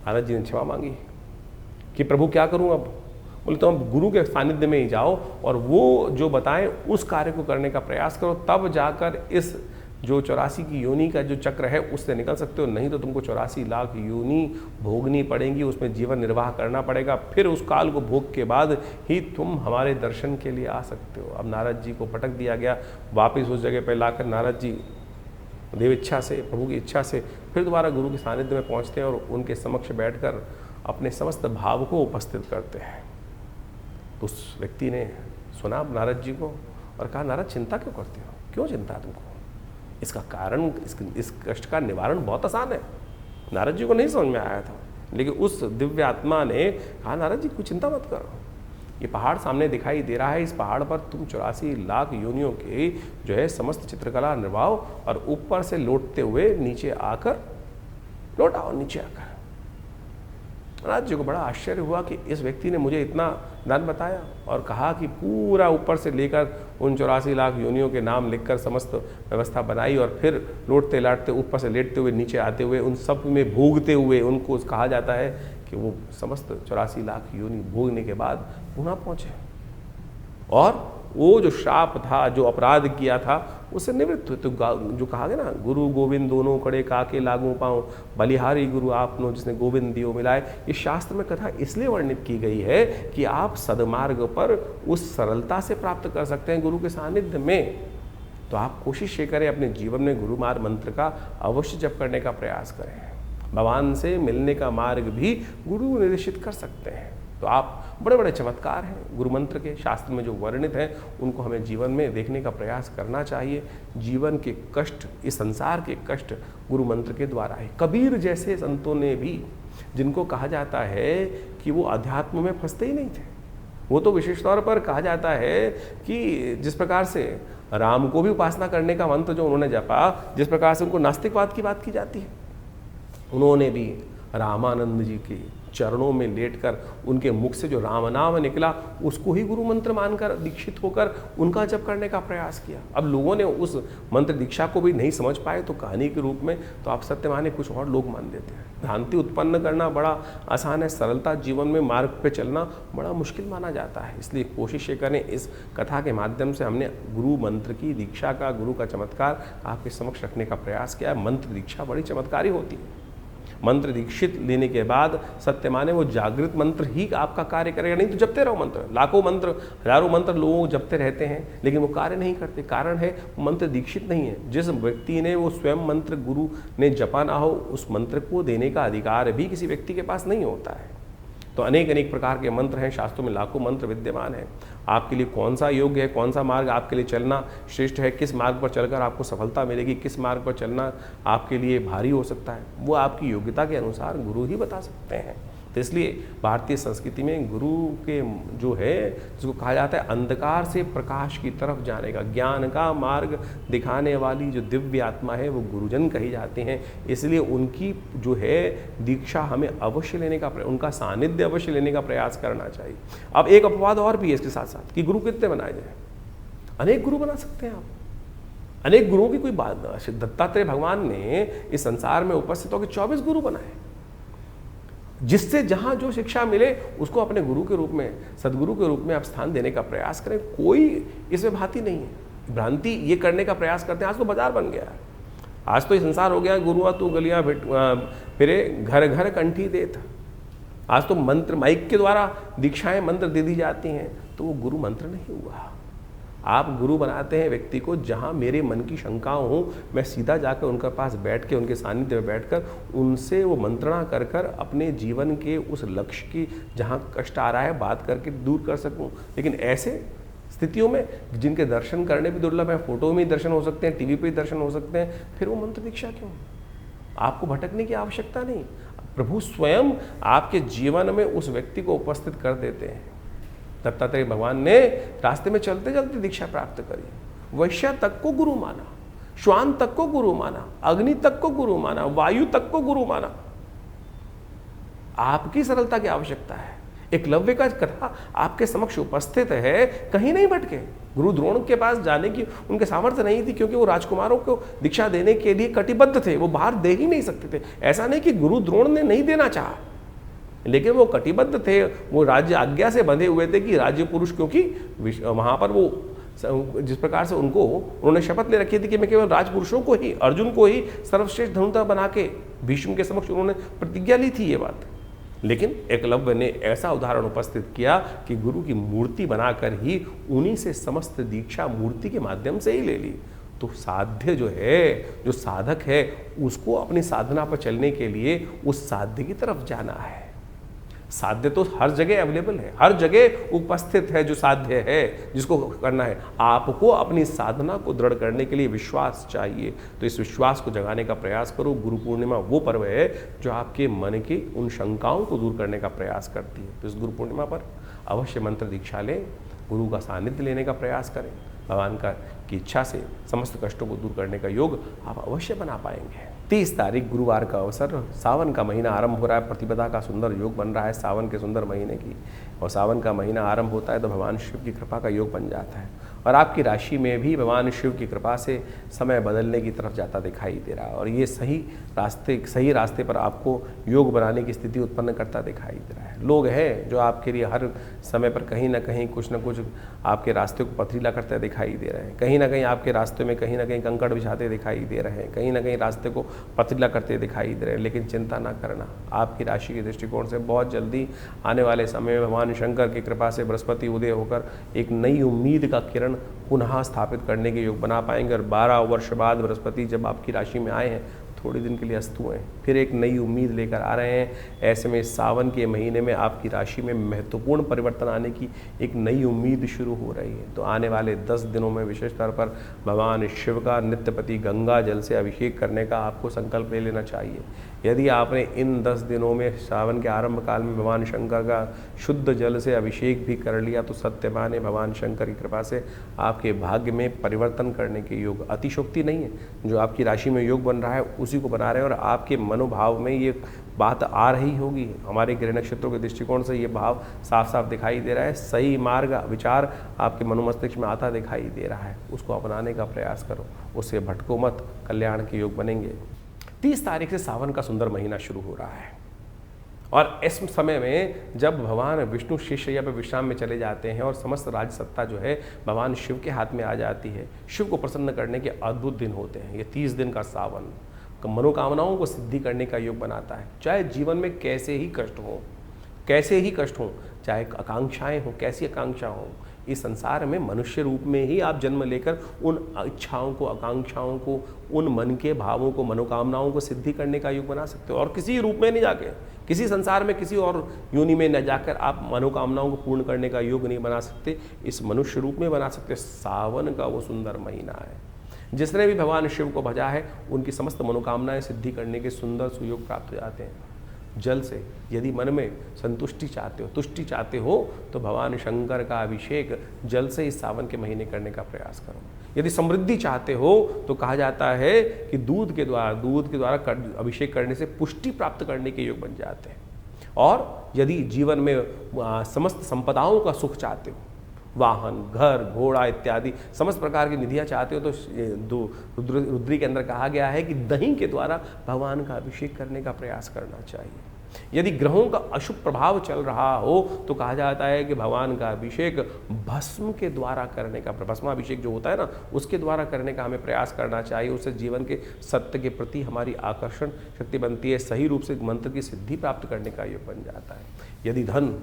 नारद जी ने क्षमा मांगी कि प्रभु क्या करूं अब? बोले तो हम गुरु के सानिध्य में ही जाओ और वो जो बताएं उस कार्य को करने का प्रयास करो, तब जाकर इस जो 84 की योनि का जो चक्र है उससे निकल सकते हो, नहीं तो तुमको 84 लाख योनि भोगनी पड़ेंगी, उसमें जीवन निर्वाह करना पड़ेगा, फिर उस काल को भोग के बाद ही तुम हमारे दर्शन के लिए आ सकते हो। अब नारद जी को पटक दिया गया, वापस उस जगह पर लाकर नारद जी देव इच्छा से, प्रभु की इच्छा से फिर दोबारा गुरु के सानिध्य में पहुँचते हैं और उनके समक्ष बैठकर अपने समस्त भाव को उपस्थित करते हैं। तो उस व्यक्ति ने सुना नारद जी को और कहा नारद चिंता क्यों करते हो, क्यों चिंता है तुमको? इसका कारण, इस कष्ट का निवारण बहुत आसान है। नारद जी को नहीं समझ में आया था, लेकिन उस दिव्य आत्मा ने कहा नारद जी कोई चिंता मत करो, ये पहाड़ सामने दिखाई दे रहा है, इस पहाड़ पर तुम 84 लाख योनियों के जो है समस्त चित्रकला निर्वाहो और ऊपर से लौटते हुए नीचे आकर लौट आओ, नीचे आकर। नारद जी को बड़ा आश्चर्य हुआ कि इस व्यक्ति ने मुझे इतना दान बताया और कहा कि पूरा ऊपर से लेकर उन 84 लाख योनियों के नाम लिखकर समस्त व्यवस्था बनाई और फिर लौटते लाटते ऊपर से लेटते हुए नीचे आते हुए उन सब में भोगते हुए, उनको कहा जाता है कि वो समस्त 84 लाख योनि भोगने के बाद पुनः पहुँचे और वो जो श्राप था, जो अपराध किया था, उससे निवृत्त हुए। तो जो कहा गया ना, गुरु गोविंद दोनों कड़े काके लागू पाऊँ, बलिहारी गुरु आपनो जिसने गोविंद दियो मिलाए। ये शास्त्र में कथा इसलिए वर्णित की गई है कि आप सदमार्ग पर उस सरलता से प्राप्त कर सकते हैं गुरु के सानिध्य में। तो आप कोशिश ये करें, अपने जीवन में गुरु मार्ग मंत्र का अवश्य जप करने का प्रयास करें। भगवान से मिलने का मार्ग भी गुरु निर्देशित कर सकते हैं। तो आप बड़े बड़े चमत्कार हैं गुरु मंत्र के, शास्त्र में जो वर्णित हैं उनको हमें जीवन में देखने का प्रयास करना चाहिए। जीवन के कष्ट, इस संसार के कष्ट गुरु मंत्र के द्वारा है। कबीर जैसे संतों ने भी, जिनको कहा जाता है कि वो अध्यात्म में फंसते ही नहीं थे, वो तो विशेष तौर पर कहा जाता है कि जिस प्रकार से राम को भी उपासना करने का मंत्र जो उन्होंने जपा, जिस प्रकार से उनको नास्तिकवाद की बात की जाती है, उन्होंने भी रामानंद जी के चरणों में लेटकर उनके मुख से जो राम नाम निकला उसको ही गुरु मंत्र मानकर दीक्षित होकर उनका जप करने का प्रयास किया। अब लोगों ने उस मंत्र दीक्षा को भी नहीं समझ पाए तो कहानी के रूप में तो आप सत्य माने कुछ और लोग मान देते हैं। भ्रांति उत्पन्न करना बड़ा आसान है, सरलता जीवन में मार्ग पे चलना बड़ा मुश्किल माना जाता है। इसलिए कोशिश ये करें, इस कथा के माध्यम से हमने गुरु मंत्र की दीक्षा का, गुरु का चमत्कार आपके समक्ष रखने का प्रयास किया। मंत्र दीक्षा बड़ी चमत्कारी होती है। मंत्र दीक्षित लेने के बाद सत्य माने वो जागृत मंत्र ही आपका कार्य करेगा, नहीं तो जपते रहो मंत्र, लाखों मंत्र, हजारों मंत्र लोग जपते रहते हैं लेकिन वो कार्य नहीं करते। कारण है मंत्र दीक्षित नहीं है। जिस व्यक्ति ने वो स्वयं मंत्र गुरु ने जपा ना हो, उस मंत्र को देने का अधिकार भी किसी व्यक्ति के पास नहीं होता है। तो अनेक अनेक प्रकार के मंत्र हैं, शास्त्रों में लाखों मंत्र विद्यमान हैं। आपके लिए कौन सा योग्य है, कौन सा मार्ग आपके लिए चलना श्रेष्ठ है, किस मार्ग पर चलकर आपको सफलता मिलेगी, किस मार्ग पर चलना आपके लिए भारी हो सकता है, वो आपकी योग्यता के अनुसार गुरु ही बता सकते हैं। तो इसलिए भारतीय संस्कृति में गुरु के जो है, जिसको कहा जाता है अंधकार से प्रकाश की तरफ जाने का, ज्ञान का मार्ग दिखाने वाली जो दिव्य आत्मा है, वो गुरुजन कही जाते हैं। इसलिए उनकी जो है दीक्षा हमें अवश्य लेने का, उनका सानिध्य अवश्य लेने का प्रयास करना चाहिए। अब एक अपवाद और भी है इसके साथ साथ कि गुरु कितने बनाए जाए। अनेक गुरु बना सकते हैं आप, अनेक गुरुओं की कोई बात ना। दत्तात्रेय भगवान ने इस संसार में उपस्थित होकर 24 गुरु बनाए, जिससे जहां जो शिक्षा मिले उसको अपने गुरु के रूप में, सदगुरु के रूप में आप स्थान देने का प्रयास करें। कोई इसमें भांति नहीं है। भ्रांति ये करने का प्रयास करते हैं। आज तो बाजार बन गया है, आज तो ये संसार हो गया, गुरुआ तू गलियां फिरे घर घर कंठी देत। आज तो मंत्र माइक के द्वारा दीक्षाएं मंत्र दे दी जाती हैं, तो वो गुरु मंत्र नहीं हुआ। आप गुरु बनाते हैं व्यक्ति को जहां मेरे मन की शंकाओं हो, मैं सीधा जाकर उनके पास बैठ के, उनके सानिध्य में बैठकर उनसे वो मंत्रणा कर कर अपने जीवन के उस लक्ष्य की जहां कष्ट आ रहा है बात करके दूर कर सकूं। लेकिन ऐसे स्थितियों में जिनके दर्शन करने भी दुर्लभ है, फोटो में ही दर्शन हो सकते हैं, टीवी पे ही दर्शन हो सकते हैं, फिर वो मंत्र दीक्षा क्यों? आपको भटकने की आवश्यकता नहीं। प्रभु स्वयं आपके जीवन में उस व्यक्ति को उपस्थित कर देते हैं। दत्तात्रेय भगवान ने रास्ते में चलते चलते दीक्षा प्राप्त करी। वैश्य तक को गुरु माना, श्वान तक को गुरु माना, अग्नि तक को गुरु माना, वायु तक को गुरु माना। आपकी सरलता की आवश्यकता है। एकलव्य का कथा आपके समक्ष उपस्थित है, कहीं नहीं भटके। गुरु द्रोण के पास जाने की उनके सामर्थ्य नहीं थी, क्योंकि वो राजकुमारों को दीक्षा देने के लिए कटिबद्ध थे, वो बाहर दे ही नहीं सकते थे। ऐसा नहीं कि गुरु द्रोण ने नहीं देना चाहा, लेकिन वो कटिबद्ध थे, वो राज्य आज्ञा से बंधे हुए थे कि राज्य पुरुष, क्योंकि वहां पर वो जिस प्रकार से उनको उन्होंने शपथ ले रखी थी कि मैं केवल राजपुरुषों को ही, अर्जुन को ही सर्वश्रेष्ठ धनुर्धर बना के भीष्म के समक्ष उन्होंने प्रतिज्ञा ली थी ये बात। लेकिन एकलव्य ने ऐसा उदाहरण उपस्थित किया कि गुरु की मूर्ति बनाकर ही उन्हीं से समस्त दीक्षा मूर्ति के माध्यम से ही ले ली। तो साध्य जो है, जो साधक है, उसको अपनी साधना पर चलने के लिए उस साध्य की तरफ जाना है। साध्य तो हर जगह अवेलेबल है, हर जगह उपस्थित है। जो साध्य है जिसको करना है, आपको अपनी साधना को दृढ़ करने के लिए विश्वास चाहिए। तो इस विश्वास को जगाने का प्रयास करो। गुरु पूर्णिमा वो पर्व है जो आपके मन की उन शंकाओं को दूर करने का प्रयास करती है। तो इस गुरु पूर्णिमा पर अवश्य मंत्र दीक्षा लें, गुरु का सानिध्य लेने का प्रयास करें। भगवान की इच्छा से समस्त कष्टों को दूर करने का योग आप अवश्य बना पाएंगे। 30 तारीख गुरुवार का अवसर, सावन का महीना आरंभ हो रहा है, प्रतिपदा का सुंदर योग बन रहा है सावन के सुंदर महीने की। और सावन का महीना आरंभ होता है तो भगवान शिव की कृपा का योग बन जाता है, और आपकी राशि में भी भगवान शिव की कृपा से समय बदलने की तरफ जाता दिखाई दे रहा है। और ये सही रास्ते पर आपको योग बनाने की स्थिति उत्पन्न करता दिखाई दे रहा है। लोग हैं जो आपके लिए हर समय पर कहीं ना कहीं कुछ न कुछ आपके रास्ते को पथरीला करते दिखाई दे रहे हैं, कहीं ना कहीं आपके रास्ते में कहीं ना कहीं कंकड़ बिछाते दिखाई दे रहे हैं, कहीं ना कहीं रास्ते को पथरीला करते दिखाई दे रहे हैं। लेकिन चिंता ना करना, आपकी राशि के दृष्टिकोण से बहुत जल्दी आने वाले समय में भगवान शंकर की कृपा से बृहस्पति उदय होकर एक नई उम्मीद का किरण पुनः स्थापित करने के योग बना पाएंगे। और 12 वर्ष बाद बृहस्पति जब आपकी राशि में आए हैं, थोड़े दिन के लिए अस्त हुए हैं, फिर एक नई उम्मीद लेकर आ रहे हैं। ऐसे में सावन के महीने में आपकी राशि में महत्वपूर्ण परिवर्तन आने की एक नई उम्मीद शुरू हो रही है। तो आने वाले 10 दिनों में विशेष तौर पर भगवान शिव का नित्यपति गंगा जल से अभिषेक करने का आपको संकल्प ले लेना चाहिए। यदि आपने इन 10 दिनों में सावन के आरंभ काल में भगवान शंकर का शुद्ध जल से अभिषेक भी कर लिया, तो सत्य माने भगवान शंकर की कृपा से आपके भाग्य में परिवर्तन करने के योग, अतिशोक्ति नहीं है, जो आपकी राशि में योग बन रहा है उसी को बना रहे हैं। और आपके मनोभाव में ये बात आ रही होगी, हमारे ग्रह नक्षत्रों के दृष्टिकोण से ये भाव साफ साफ दिखाई दे रहा है। सही मार्ग विचार आपके मनोमस्तिष्क में आता दिखाई दे रहा है, उसको अपनाने का प्रयास करो, उससे भटको मत, कल्याण के योग बनेंगे। 30 तारीख से सावन का सुंदर महीना शुरू हो रहा है, और इस समय में जब भगवान विष्णु शिष्य पर विश्राम में चले जाते हैं और समस्त राज सत्ता जो है भगवान शिव के हाथ में आ जाती है, शिव को प्रसन्न करने के अद्भुत दिन होते हैं। ये 30 दिन का सावन मनोकामनाओं को सिद्धि करने का योग बनाता है। चाहे जीवन में कैसे ही कष्ट हो, चाहे आकांक्षाएं हो, कैसी आकांक्षा हो, इस संसार में मनुष्य रूप में ही आप जन्म लेकर उन इच्छाओं को, आकांक्षाओं को, उन मन के भावों को, मनोकामनाओं को सिद्धि करने का योग बना सकते हो। और किसी रूप में नहीं जाके, किसी संसार में किसी और योनि में न जाकर आप मनोकामनाओं को पूर्ण करने का योग नहीं बना सकते, इस मनुष्य रूप में बना सकते। सावन का वो सुंदर महीना है, जिसने भी भगवान शिव को भजा है उनकी समस्त मनोकामनाएं सिद्धि करने के सुंदर सुयोग प्राप्त हो जाते हैं। जल से। यदि मन में संतुष्टि चाहते हो, तुष्टि चाहते हो, तो भगवान शंकर का अभिषेक जल से इस सावन के महीने करने का प्रयास करो। यदि समृद्धि चाहते हो तो कहा जाता है कि दूध के द्वारा अभिषेक करने से पुष्टि प्राप्त करने के योग बन जाते हैं। और यदि जीवन में समस्त संपदाओं का सुख चाहते हो, वाहन, घर, घोड़ा इत्यादि समस्त प्रकार की निधियाँ चाहते हो, तो रुद्री के अंदर कहा गया है कि दही के द्वारा भगवान का अभिषेक करने का प्रयास करना चाहिए। यदि ग्रहों का अशुभ प्रभाव चल रहा हो तो कहा जाता है कि भगवान का अभिषेक भस्म के द्वारा करने का, भस्माभिषेक जो होता है ना, उसके द्वारा करने का हमें प्रयास करना चाहिए। उससे जीवन के सत्य के प्रति हमारी आकर्षण शक्ति बनती है, सही रूप से मंत्र की सिद्धि प्राप्त करने का योग बन जाता है। यदि धन,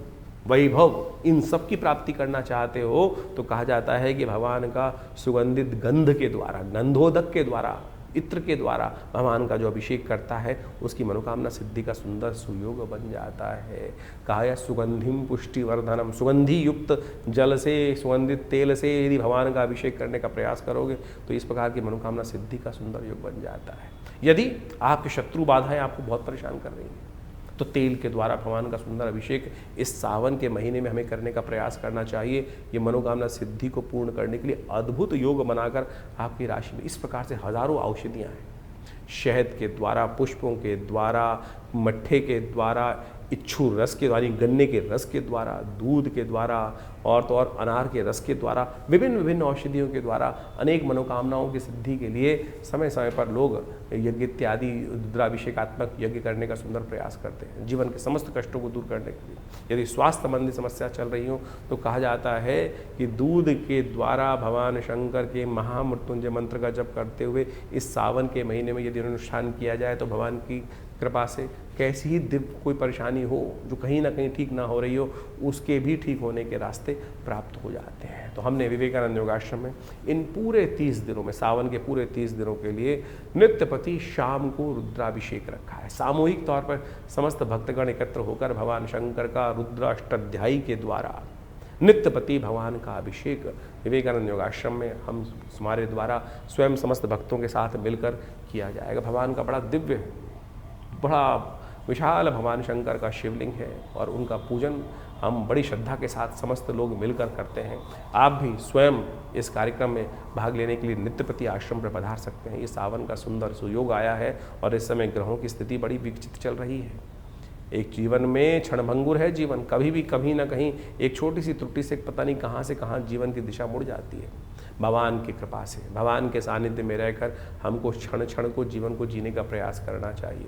वैभव इन सब की प्राप्ति करना चाहते हो तो कहा जाता है कि भगवान का सुगंधित गंध के द्वारा, गंधोदक के द्वारा, इत्र के द्वारा भगवान का जो अभिषेक करता है उसकी मनोकामना सिद्धि का सुंदर सुयोग बन जाता है। कहा है सुगंधिम पुष्टिवर्धनम, सुगंधि युक्त जल से, सुगंधित तेल से यदि भगवान का अभिषेक करने का प्रयास करोगे तो इस प्रकार की मनोकामना सिद्धि का सुंदर योग बन जाता है। यदि आपके शत्रु बाधाएं आपको बहुत परेशान कर रही हैं तो तेल के द्वारा भगवान का सुंदर अभिषेक इस सावन के महीने में हमें करने का प्रयास करना चाहिए। ये मनोकामना सिद्धि को पूर्ण करने के लिए अद्भुत योग बनाकर आपकी राशि में इस प्रकार से हजारों औषधियाँ हैं। शहद के द्वारा, पुष्पों के द्वारा, मट्ठे के द्वारा, इच्छू रस के द्वारा, गन्ने के रस के द्वारा, दूध के द्वारा और तो और अनार के रस के द्वारा, विभिन्न विभिन्न औषधियों के द्वारा अनेक मनोकामनाओं की सिद्धि के लिए समय समय पर लोग यज्ञ इत्यादि रुद्राभिषेकात्मक यज्ञ करने का सुंदर प्रयास करते हैं जीवन के समस्त कष्टों को दूर करने के लिए। यदि स्वास्थ्य संबंधी समस्या चल रही हो तो कहा जाता है कि दूध के द्वारा भगवान शंकर के महामृत्युंजय मंत्र का जप करते हुए इस सावन के महीने में यदि अनुष्ठान किया जाए तो भगवान की कृपा से कैसी ही दिव्य कोई परेशानी हो जो कहीं ना कहीं ठीक ना हो रही हो, उसके भी ठीक होने के रास्ते प्राप्त हो जाते हैं। तो हमने विवेकानंद योगाश्रम में इन पूरे 30 दिनों में, सावन के पूरे 30 दिनों के लिए नित्य प्रति शाम को रुद्राभिषेक रखा है। सामूहिक तौर पर समस्त भक्तगण एकत्र होकर भगवान शंकर का रुद्राष्टाध्यायी के द्वारा नित्य प्रति भगवान का अभिषेक विवेकानंद योगाश्रम में हमारे द्वारा स्वयं समस्त भक्तों के साथ मिलकर किया जाएगा। भगवान का बड़ा दिव्य, बड़ा विशाल भगवान शंकर का शिवलिंग है और उनका पूजन हम बड़ी श्रद्धा के साथ समस्त लोग मिलकर करते हैं। आप भी स्वयं इस कार्यक्रम में भाग लेने के लिए नित्य प्रति आश्रम पर पधार सकते हैं। ये सावन का सुंदर सुयोग आया है और इस समय ग्रहों की स्थिति बड़ी विकसित चल रही है। एक जीवन में क्षणभंगुर है जीवन, कभी भी कभी ना कहीं एक छोटी सी त्रुटि से पता नहीं कहाँ से कहाँ जीवन की दिशा मुड़ जाती है। भगवान की कृपा से, भगवान के सानिध्य में रहकर हमको क्षण क्षण को जीवन को जीने का प्रयास करना चाहिए।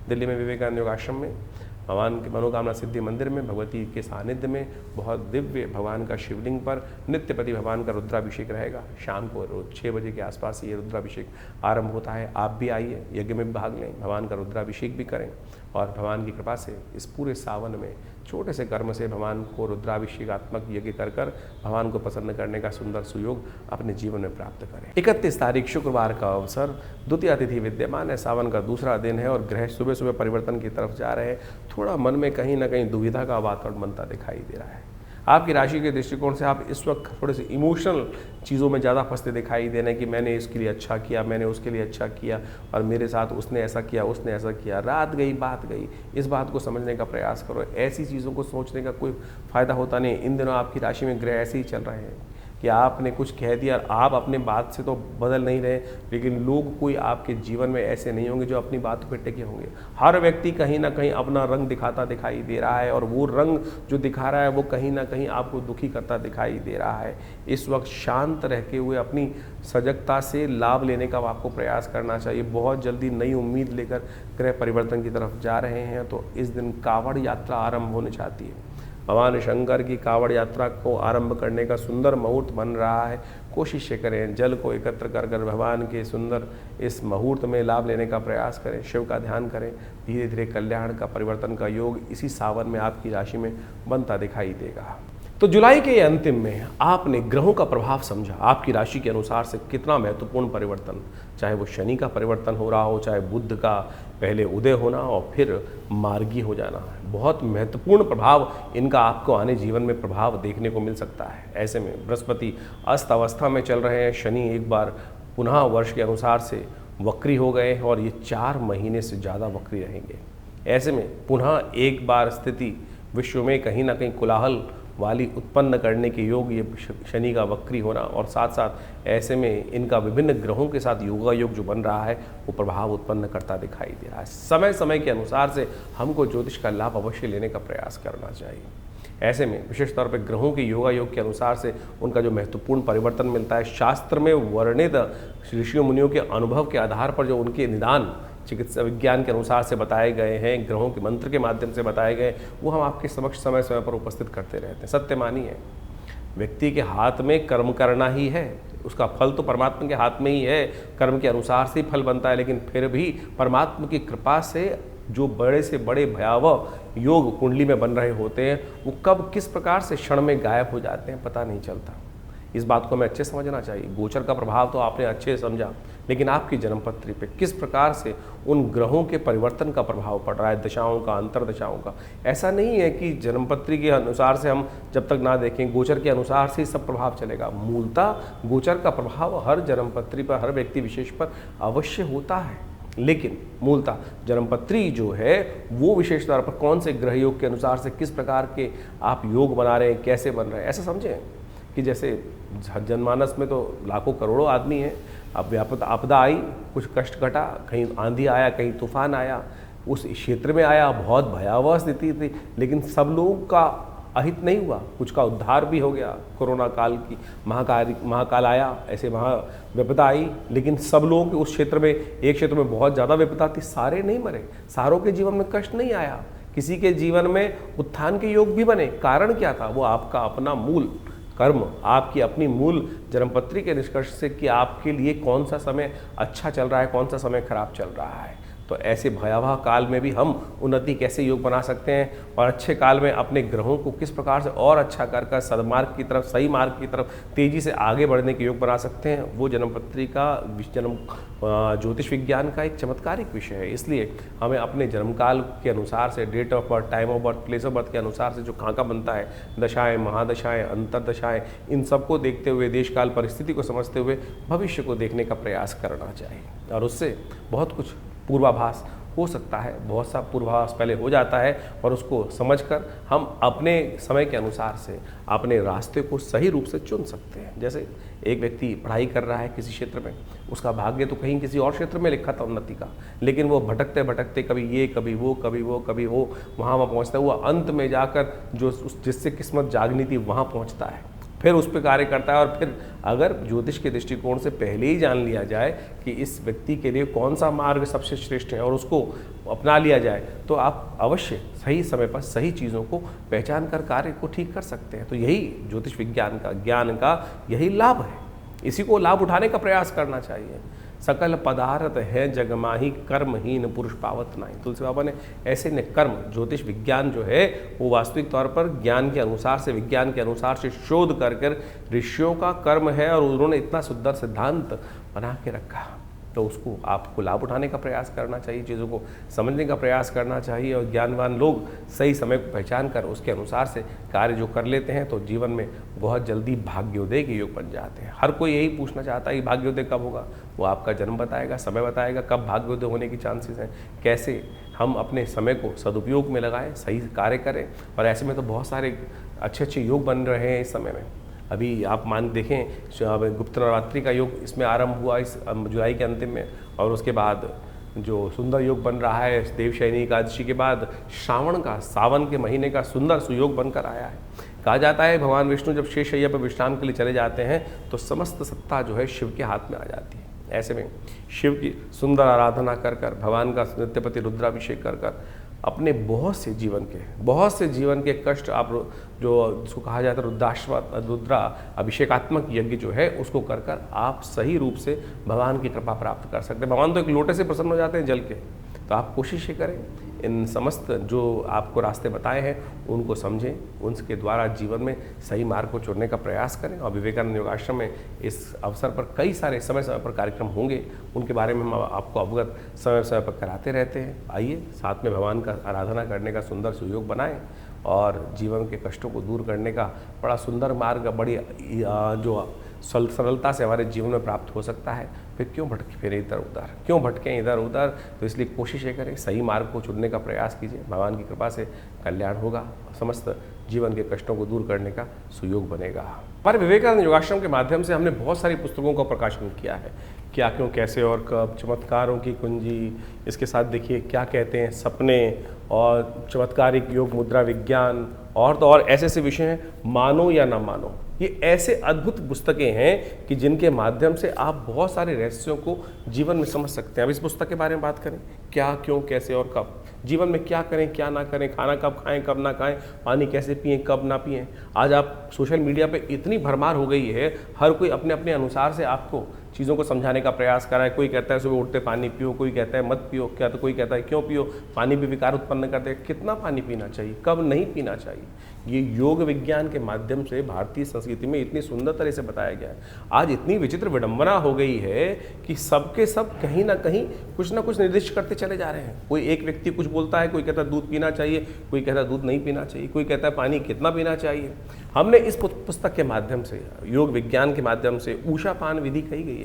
दिल्ली में विवेकानंद योगाश्रम में भगवान के मनोकामना सिद्धि मंदिर में भगवती के सानिध्य में बहुत दिव्य भगवान का शिवलिंग पर नित्य प्रति भगवान का रुद्राभिषेक रहेगा। शाम को रोज 6 बजे के आसपास ये रुद्राभिषेक आरंभ होता है। आप भी आइए, यज्ञ में भी भाग लें, भगवान का रुद्राभिषेक भी करें और भगवान की कृपा से इस पूरे सावन में छोटे से कर्म से भगवान को रुद्राभिषेकात्मक यज्ञ कर भगवान को प्रसन्न करने का सुंदर सुयोग अपने जीवन में प्राप्त करें। 31 तारीख शुक्रवार का अवसर, द्वितीय तिथि विद्यमान है, सावन का दूसरा दिन है और ग्रह सुबह सुबह परिवर्तन की तरफ जा रहे हैं। थोड़ा मन में कहीं ना कहीं दुविधा का वातावरण बनता दिखाई दे रहा है। आपकी राशि के दृष्टिकोण से आप इस वक्त थोड़े से इमोशनल चीज़ों में ज़्यादा फंसते दिखाई दे रहे हैं कि मैंने इसके लिए अच्छा किया, मैंने उसके लिए अच्छा किया और मेरे साथ उसने ऐसा किया, उसने ऐसा किया, रात गई बात गई। इस बात को समझने का प्रयास करो। ऐसी चीज़ों को सोचने का कोई फ़ायदा होता नहीं। इन दिनों आपकी राशि में ग्रह ऐसे ही चल रहे हैं कि आपने कुछ कह दिया, आप अपने बात से तो बदल नहीं रहे, लेकिन लोग कोई आपके जीवन में ऐसे नहीं होंगे जो अपनी बातों पर टिके होंगे। हर व्यक्ति कहीं ना कहीं अपना रंग दिखाता दिखाई दे रहा है और वो रंग जो दिखा रहा है वो कहीं ना कहीं आपको दुखी करता दिखाई दे रहा है। इस वक्त शांत रहते हुए अपनी सजगता से लाभ लेने का आपको प्रयास करना चाहिए। बहुत जल्दी नई उम्मीद लेकर ग्रह परिवर्तन की तरफ जा रहे हैं, तो इस दिन कावड़ यात्रा आरंभ होने चाहती है। भगवान शंकर की कावड़ यात्रा को आरंभ करने का सुंदर मुहूर्त बन रहा है। कोशिश करें, जल को एकत्र कर भगवान के सुंदर इस मुहूर्त में लाभ लेने का प्रयास करें, शिव का ध्यान करें। धीरे धीरे कल्याण का, परिवर्तन का योग इसी सावन में आपकी राशि में बनता दिखाई देगा। तो जुलाई के अंतिम में आपने ग्रहों का प्रभाव समझा, आपकी राशि के अनुसार से कितना महत्वपूर्ण परिवर्तन, चाहे वो शनि का परिवर्तन हो रहा हो, चाहे बुध का पहले उदय होना और फिर मार्गी हो जाना, बहुत महत्वपूर्ण प्रभाव इनका आपको आने जीवन में प्रभाव देखने को मिल सकता है। ऐसे में बृहस्पति अस्त अवस्था में चल रहे हैं, शनि एक बार पुनः वर्ष के अनुसार से वक्री हो गए और ये 4 महीने से ज़्यादा वक्री रहेंगे। ऐसे में पुनः एक बार स्थिति विश्व में कहीं ना कहीं कोलाहल वाली उत्पन्न करने के योग ये शनि का वक्री होना, और साथ साथ ऐसे में इनका विभिन्न ग्रहों के साथ योगा योग जो बन रहा है वो प्रभाव उत्पन्न करता दिखाई दे रहा है। समय समय के अनुसार से हमको ज्योतिष का लाभ अवश्य लेने का प्रयास करना चाहिए। ऐसे में विशेष तौर पर ग्रहों के योगा योग के अनुसार से उनका जो महत्वपूर्ण परिवर्तन मिलता है, शास्त्र में वर्णित ऋषियों मुनियों के अनुभव के आधार पर जो उनके निदान चिकित्सा विज्ञान के अनुसार से बताए गए हैं, ग्रहों के मंत्र के माध्यम से बताए गए, वो हम आपके समक्ष समय समय पर उपस्थित करते रहते हैं। सत्य मानिए, व्यक्ति के हाथ में कर्म करना ही है, उसका फल तो परमात्मा के हाथ में ही है, कर्म के अनुसार से फल बनता है, लेकिन फिर भी परमात्मा की कृपा से जो बड़े से बड़े भयावह योग कुंडली में बन रहे होते हैं वो कब किस प्रकार से क्षण में गायब हो जाते हैं पता नहीं चलता। इस बात को हमें अच्छे समझना चाहिए। गोचर का प्रभाव तो आपने अच्छे समझा, लेकिन आपकी जन्मपत्री पे किस प्रकार से उन ग्रहों के परिवर्तन का प्रभाव पड़ रहा है, दशाओं का, अंतरदशाओं का। ऐसा नहीं है कि जन्मपत्री के अनुसार से हम जब तक ना देखें गोचर के अनुसार से ही सब प्रभाव चलेगा। मूलतः गोचर का प्रभाव हर जन्मपत्री पर, हर व्यक्ति विशेष पर अवश्य होता है, लेकिन मूलतः जन्मपत्री जो है वो विशेष तौर पर कौन से ग्रह योग के अनुसार से किस प्रकार के आप योग बना रहे हैं, कैसे बन रहे हैं। ऐसा समझें कि जैसे जनमानस में तो लाखों करोड़ों आदमी हैं, अब व्यापक आपदा आई, कुछ कष्ट घटा, कहीं आंधी आया, कहीं तूफान आया, उस क्षेत्र में आया, बहुत भयावह स्थिति थी, लेकिन सब लोगों का अहित नहीं हुआ, कुछ का उद्धार भी हो गया। कोरोना काल की महाकाल आया, ऐसे विपदा आई, लेकिन सब लोगों के उस क्षेत्र में, एक क्षेत्र में बहुत ज़्यादा विपदा थी, सारे नहीं मरे, सारों के जीवन में कष्ट नहीं आया, किसी के जीवन में उत्थान के योग भी बने। कारण क्या था? वो आपका अपना मूल कर्म, आपकी अपनी मूल जन्मपत्री के निष्कर्ष से कि आपके लिए कौन सा समय अच्छा चल रहा है, कौन सा समय खराब चल रहा है। तो ऐसे भयावह काल में भी हम उन्नति कैसे योग बना सकते हैं, और अच्छे काल में अपने ग्रहों को किस प्रकार से और अच्छा कर सदमार्ग की तरफ, सही मार्ग की तरफ तेजी से आगे बढ़ने के योग बना सकते हैं, वो जन्मपत्री का जन्म ज्योतिष विज्ञान का एक चमत्कारिक विषय है। इसलिए हमें अपने जन्मकाल के अनुसार से, date of birth, time of birth, place of birth के अनुसार से जो खाका बनता है, दशाएं, महादशाएं, अंतरदशाएं, इन सबको देखते हुए, देशकाल परिस्थिति को समझते हुए भविष्य को देखने का प्रयास करना चाहिए, और उससे बहुत कुछ पूर्वाभास हो सकता है, बहुत सा पूर्वाभास पहले हो जाता है, और उसको समझकर हम अपने समय के अनुसार से अपने रास्ते को सही रूप से चुन सकते हैं। जैसे एक व्यक्ति पढ़ाई कर रहा है किसी क्षेत्र में, उसका भाग्य तो कहीं किसी और क्षेत्र में लिखा था उन्नति का, लेकिन वो भटकते भटकते कभी ये, कभी वो, कभी वो, कभी वो, वहाँ पहुँचता है, वो अंत में जाकर जो जिससे किस्मत जागनी थी वहाँ पहुँचता है, फिर उस पर कार्य करता है। और फिर अगर ज्योतिष के दृष्टिकोण से पहले ही जान लिया जाए कि इस व्यक्ति के लिए कौन सा मार्ग सबसे श्रेष्ठ है और उसको अपना लिया जाए, तो आप अवश्य सही समय पर सही चीज़ों को पहचान कर कार्य को ठीक कर सकते हैं। तो यही ज्योतिष विज्ञान का, ज्ञान का यही लाभ है, इसी को लाभ उठाने का प्रयास करना चाहिए। सकल पदार्थ है जगमाही, कर्महीन पुरुष पावत नहीं। तुलसी बाबा ने ऐसे ने कर्म, ज्योतिष विज्ञान जो है वो वास्तविक तौर पर ज्ञान के अनुसार से, विज्ञान के अनुसार से शोध कर ऋषियों का कर्म है, और उन्होंने इतना सुंदर सिद्धांत बना के रखा, तो उसको आपको लाभ उठाने का प्रयास करना चाहिए, चीज़ों को समझने का प्रयास करना चाहिए, और ज्ञानवान लोग सही समय को पहचान कर उसके अनुसार से कार्य जो कर लेते हैं तो जीवन में बहुत जल्दी भाग्योदय के योग बन जाते हैं। हर कोई यही पूछना चाहता है कि भाग्योदय कब होगा, वो आपका जन्म बताएगा, समय बताएगा कब भाग्योदय होने की चांसेस हैं, कैसे हम अपने समय को सदुपयोग में लगाएं, सही कार्य करें। और ऐसे में तो बहुत सारे अच्छे अच्छे योग बन रहे हैं इस समय में। अभी आप मान देखें, गुप्त नवरात्रि का योग इसमें आरंभ हुआ इस जुलाई के अंतिम में, और उसके बाद जो सुंदर योग बन रहा है देवशयनी एकादशी के बाद, श्रावण का, सावन के महीने का सुंदर सुयोग बनकर आया है। कहा जाता है भगवान विष्णु जब शेष शैया पर विश्राम के लिए चले जाते हैं तो समस्त सत्ता जो है शिव के हाथ में आ जाती है। ऐसे में शिव की सुंदर आराधना कर भगवान का नित्यपति रुद्राभिषेक कर अपने बहुत से जीवन के कष्ट आप जो जिसको कहा जाता है रुद्रा अभिषेकात्मक यज्ञ जो है उसको कर आप सही रूप से भगवान की कृपा प्राप्त कर सकते हैं। भगवान तो एक लोटे से प्रसन्न हो जाते हैं जल के। तो आप कोशिश ये करें, इन समस्त जो आपको रास्ते बताए हैं उनको समझें, उनके द्वारा जीवन में सही मार्ग को चुनने का प्रयास करें। और विवेकानंद योगाश्रम में इस अवसर पर कई सारे समय समय पर कार्यक्रम होंगे, उनके बारे में हम आपको अवगत समय समय पर कराते रहते हैं। आइए साथ में भगवान का आराधना करने का सुंदर सुयोग बनाएं और जीवन के कष्टों को दूर करने का बड़ा सुंदर मार्ग, बड़ी जो सरलता से हमारे जीवन में प्राप्त हो सकता है। फिर क्यों भटके फिर इधर उधर, क्यों भटकें इधर उधर? तो इसलिए कोशिश ये करें, सही मार्ग को चुनने का प्रयास कीजिए। भगवान की कृपा से कल्याण होगा, समस्त जीवन के कष्टों को दूर करने का सुयोग बनेगा। पर विवेकानंद योगाश्रम के माध्यम से हमने बहुत सारी पुस्तकों का प्रकाशन किया है। क्या, क्यों, कैसे और कब, चमत्कारों की कुंजी, इसके साथ देखिए क्या कहते हैं सपने, और चमत्कारिक योग मुद्रा विज्ञान, और तो और ऐसे ऐसे विषय हैं, मानो या ना मानो। ये ऐसे अद्भुत पुस्तकें हैं कि जिनके माध्यम से आप बहुत सारे रहस्यों को जीवन में समझ सकते हैं। अब इस पुस्तक के बारे में बात करें, क्या, क्यों, कैसे और कब, जीवन में क्या करें क्या ना करें, खाना कब खाएं कब ना खाएं, पानी कैसे पिएं कब ना पिएं। आज आप सोशल मीडिया पे इतनी भरमार हो गई है, हर कोई अपने अपने अनुसार से आपको चीज़ों को समझाने का प्रयास कर रहा है। कोई कहता है सुबह उठते पानी पियो, कोई कहता है मत पियो, क्या तो कोई कहता है क्यों पियो, पानी भी विकार उत्पन्न करते हैं। कितना पानी पीना चाहिए, कब नहीं पीना चाहिए, ये योग विज्ञान के माध्यम से भारतीय संस्कृति में इतनी सुंदर तरह से बताया गया है। आज इतनी विचित्र विडंबना हो गई है कि सबके सब कहीं ना कहीं कुछ ना कुछ निर्दिष्ट करते चले जा रहे हैं। कोई एक व्यक्ति कुछ बोलता है, कोई कहता है दूध पीना चाहिए, कोई कहता है दूध नहीं पीना चाहिए, कोई कहता है पानी कितना पीना चाहिए। हमने इस पुस्तक के माध्यम से, योग विज्ञान के माध्यम से ऊषा पान विधि कही गई है।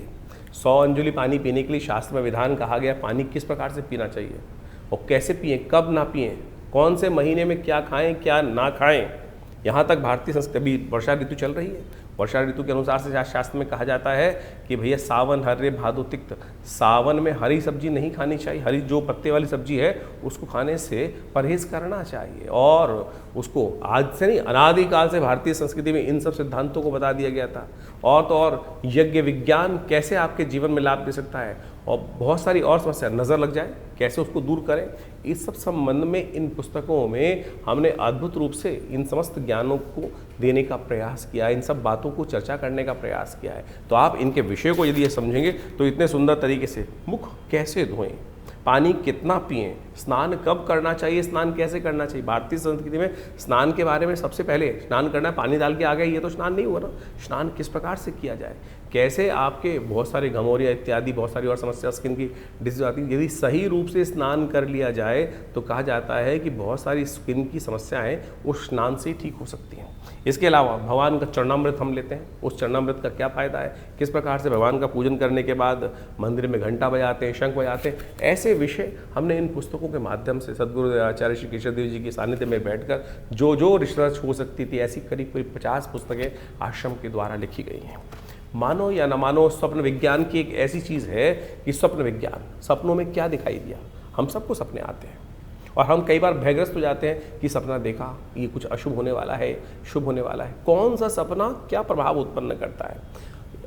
100 अंजुलि पानी पीने के लिए शास्त्र में विधान कहा गया, पानी किस प्रकार से पीना चाहिए और कैसे पिएं, कब ना पिएं, कौन से महीने में क्या खाएं क्या ना खाएं। यहाँ तक भारतीय संस्कृति, अभी वर्षा ऋतु चल रही है, वर्षा ऋतु के अनुसार से शास्त्र में कहा जाता है कि भैया सावन हर्रे भादो तिक्त, सावन में हरी सब्जी नहीं खानी चाहिए, हरी जो पत्ते वाली सब्जी है उसको खाने से परहेज करना चाहिए। और उसको आज से नहीं, अनादिकाल से भारतीय संस्कृति में इन सब सिद्धांतों को बता दिया गया था। और तो और यज्ञ विज्ञान कैसे आपके जीवन में लाभ दे सकता है, और बहुत सारी और समस्या, नज़र लग जाए कैसे उसको दूर करें, इस सब संबंध में इन पुस्तकों में हमने अद्भुत रूप से इन समस्त ज्ञानों को देने का प्रयास किया है, इन सब बातों को चर्चा करने का प्रयास किया है। तो आप इनके विषय को यदि ये समझेंगे तो इतने सुंदर तरीके से मुख कैसे धोएं, पानी कितना पिएं, स्नान कब करना चाहिए, स्नान कैसे करना चाहिए। भारतीय संस्कृति में स्नान के बारे में सबसे पहले स्नान करना है, पानी डाल के आ गए, ये तो स्नान नहीं हुआ ना। स्नान किस प्रकार से किया जाए, कैसे आपके बहुत सारे घमौरिया इत्यादि बहुत सारी और समस्या, स्किन की डिजीज आती है, यदि सही रूप से स्नान कर लिया जाए तो कहा जाता है कि बहुत सारी स्किन की समस्याएं उस स्नान से ठीक हो सकती हैं। इसके अलावा भगवान का चरणामृत हम लेते हैं, उस चरणामृत का क्या फ़ायदा है, किस प्रकार से भगवान का पूजन करने के बाद मंदिर में घंटा बजाते हैं, शंख बजाते हैं, ऐसे विषय हमने इन पुस्तकों के माध्यम से सद्गुरु आचार्य श्री केशवदेव जी के सानिध्य में बैठकर जो रिसर्च हो सकती थी, ऐसी करीब 50 पुस्तकें आश्रम के द्वारा लिखी गई हैं। मानो या न मानो, स्वप्न विज्ञान की एक ऐसी चीज़ है कि स्वप्न विज्ञान, सपनों में क्या दिखाई दिया, हम सबको सपने आते हैं और हम कई बार भयग्रस्त हो जाते हैं कि सपना देखा, ये कुछ अशुभ होने वाला है, शुभ होने वाला है। कौन सा सपना क्या प्रभाव उत्पन्न करता है,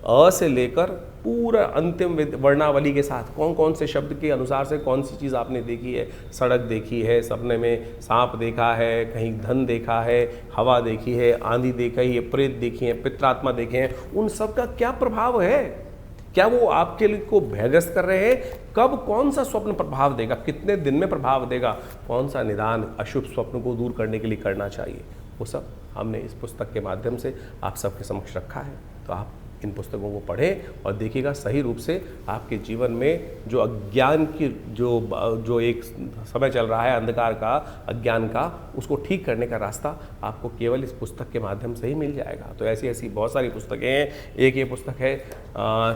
अ से लेकर पूरा अंतिम वर्णावली के साथ कौन कौन से शब्द के अनुसार से कौन सी चीज़ आपने देखी है। सड़क देखी है, सपने में सांप देखा है, कहीं धन देखा है, हवा देखी है, आंधी देखी है, प्रेत देखी है, पित्रात्मा देखे हैं, उन सब का क्या प्रभाव है, क्या वो आपके लिए को भयग्रस्त कर रहे हैं, कब कौन सा स्वप्न प्रभाव देगा, कितने दिन में प्रभाव देगा, कौन सा निदान अशुभ स्वप्न को दूर करने के लिए करना चाहिए, वो सब हमने इस पुस्तक के माध्यम से आप सबके समक्ष रखा है। तो आप इन पुस्तकों को पढ़ें और देखिएगा सही रूप से आपके जीवन में जो अज्ञान की जो एक समय चल रहा है, अंधकार का, अज्ञान का, उसको ठीक करने का रास्ता आपको केवल इस पुस्तक के माध्यम से ही मिल जाएगा। तो ऐसी ऐसी बहुत सारी पुस्तकें हैं। एक ये पुस्तक है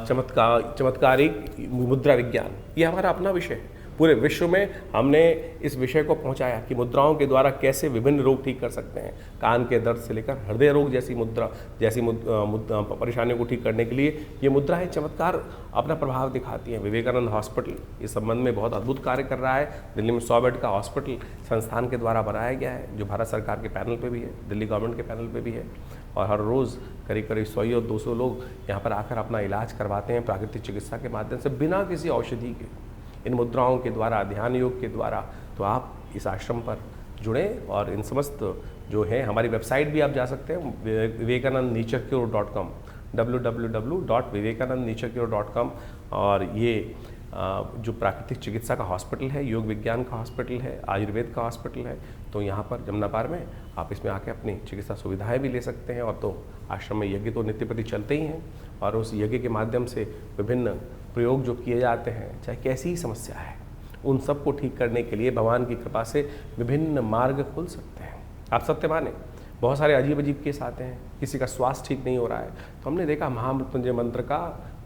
चमत्कारिक मुद्रा विज्ञान, ये हमारा अपना विषय है। पूरे विश्व में हमने इस विषय को पहुंचाया कि मुद्राओं के द्वारा कैसे विभिन्न रोग ठीक कर सकते हैं। कान के दर्द से लेकर हृदय रोग जैसी परेशानियों को ठीक करने के लिए ये मुद्राएं चमत्कार अपना प्रभाव दिखाती हैं। विवेकानंद हॉस्पिटल इस संबंध में बहुत अद्भुत कार्य कर रहा है। दिल्ली में 100 बेड का हॉस्पिटल संस्थान के द्वारा बनाया गया है, जो भारत सरकार के पैनल पर भी है, दिल्ली गवर्नमेंट के पैनल पर भी है। और हर रोज़ करीब 100 और 200 लोग यहाँ पर आकर अपना इलाज करवाते हैं प्राकृतिक चिकित्सा के माध्यम से, बिना किसी औषधि के, इन मुद्राओं के द्वारा, ध्यान योग के द्वारा। तो आप इस आश्रम पर जुड़ें और इन समस्त जो है, हमारी वेबसाइट भी आप जा सकते हैं vivekanandnaturecure.com, www.vivekanandnaturecure.com। और ये जो प्राकृतिक चिकित्सा का हॉस्पिटल है, योग विज्ञान का हॉस्पिटल है, आयुर्वेद का हॉस्पिटल है, तो यहाँ पर जमुनापार में आप इसमें आके अपनी चिकित्सा सुविधाएं भी ले सकते हैं। और तो आश्रम में यज्ञ तो नित्य प्रति चलते ही हैं, और उस यज्ञ के माध्यम से विभिन्न प्रयोग जो किए जाते हैं, चाहे कैसी ही समस्या है, उन सब को ठीक करने के लिए भगवान की कृपा से विभिन्न मार्ग खुल सकते हैं। आप सत्य माने, बहुत सारे अजीब अजीब केस आते हैं, किसी का स्वास्थ्य ठीक नहीं हो रहा है, तो हमने देखा महामृत्युंजय मंत्र का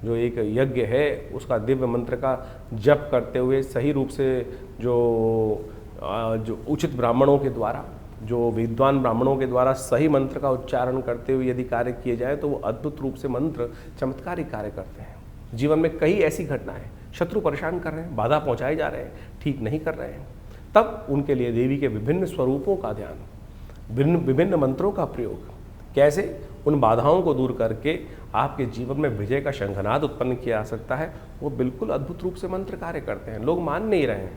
जो एक यज्ञ है उसका दिव्य मंत्र का जप करते हुए सही रूप से जो उचित ब्राह्मणों के द्वारा, जो विद्वान ब्राह्मणों के द्वारा सही मंत्र का उच्चारण करते हुए यदि कार्य किए जाए तो वो अद्भुत रूप से मंत्र चमत्कारिक कार्य करते हैं। जीवन में कई ऐसी घटनाएं, शत्रु परेशान कर रहे हैं, बाधा पहुंचाए जा रहे हैं, ठीक नहीं कर रहे हैं, तब उनके लिए देवी के विभिन्न स्वरूपों का ध्यान, विभिन्न मंत्रों का प्रयोग, कैसे उन बाधाओं को दूर करके आपके जीवन में विजय का शंखनाद उत्पन्न किया जा सकता है, वो बिल्कुल अद्भुत रूप से मंत्र कार्य करते हैं। लोग मान नहीं रहे हैं,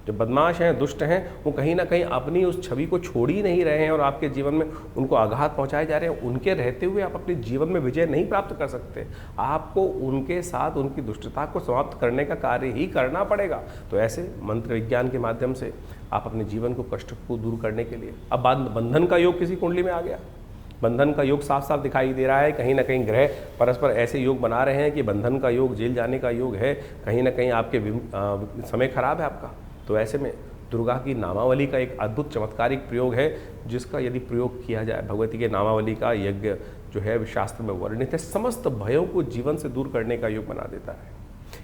जो बदमाश हैं, दुष्ट हैं, वो कहीं ना कहीं अपनी उस छवि को छोड़ ही नहीं रहे हैं और आपके जीवन में उनको आघात पहुंचाए जा रहे हैं। उनके रहते हुए आप अपने जीवन में विजय नहीं प्राप्त कर सकते, आपको उनके साथ उनकी दुष्टता को समाप्त करने का कार्य ही करना पड़ेगा। तो ऐसे मंत्र विज्ञान के माध्यम से आप अपने जीवन को कष्ट को दूर करने के लिए, अब बंधन का योग किसी कुंडली में आ गया, बंधन का योग साफ साफ दिखाई दे रहा है, कहीं ना कहीं ग्रह परस्पर ऐसे योग बना रहे हैं कि बंधन का योग, जेल जाने का योग है, कहीं ना कहीं आपके समय खराब है आपका। तो ऐसे में दुर्गा की नामावली का एक अद्भुत चमत्कारिक प्रयोग है, जिसका यदि प्रयोग किया जाए, भगवती के नामावली का यज्ञ जो है शास्त्र में वर्णित है, समस्त भयों को जीवन से दूर करने का योग बना देता है।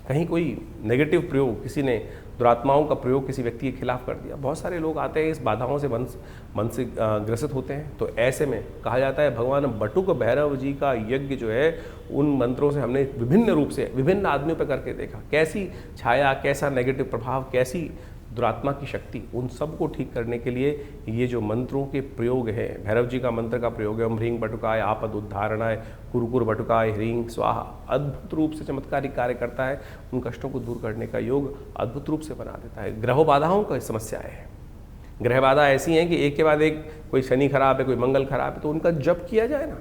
कहीं कोई नेगेटिव प्रयोग, किसी ने दुरात्माओं का प्रयोग किसी व्यक्ति के खिलाफ कर दिया, बहुत सारे लोग आते हैं इस बाधाओं से मन से ग्रसित होते हैं। तो ऐसे में कहा जाता है भगवान बटुक भैरव जी का यज्ञ जो है, उन मंत्रों से हमने विभिन्न रूप से विभिन्न आदमियों पर करके देखा, कैसी छाया, कैसा नेगेटिव प्रभाव, कैसी दुरात्मा की शक्ति, उन सब को ठीक करने के लिए ये जो मंत्रों के प्रयोग है, भैरव जी का मंत्र का प्रयोग है, ओम ह्रीं बटुकाय आपद उद्धारणाय कुरकुर बटुकाय ह्रीं स्वाहा, अद्भुत रूप से चमत्कारिक कार्य करता है। उन कष्टों को दूर करने का योग अद्भुत रूप से बना देता है। ग्रह बाधाओं का समस्याएं हैं, ग्रह बाधा ऐसी हैं कि एक के बाद एक, कोई शनि खराब है, कोई मंगल खराब है, तो उनका जप किया जाए ना,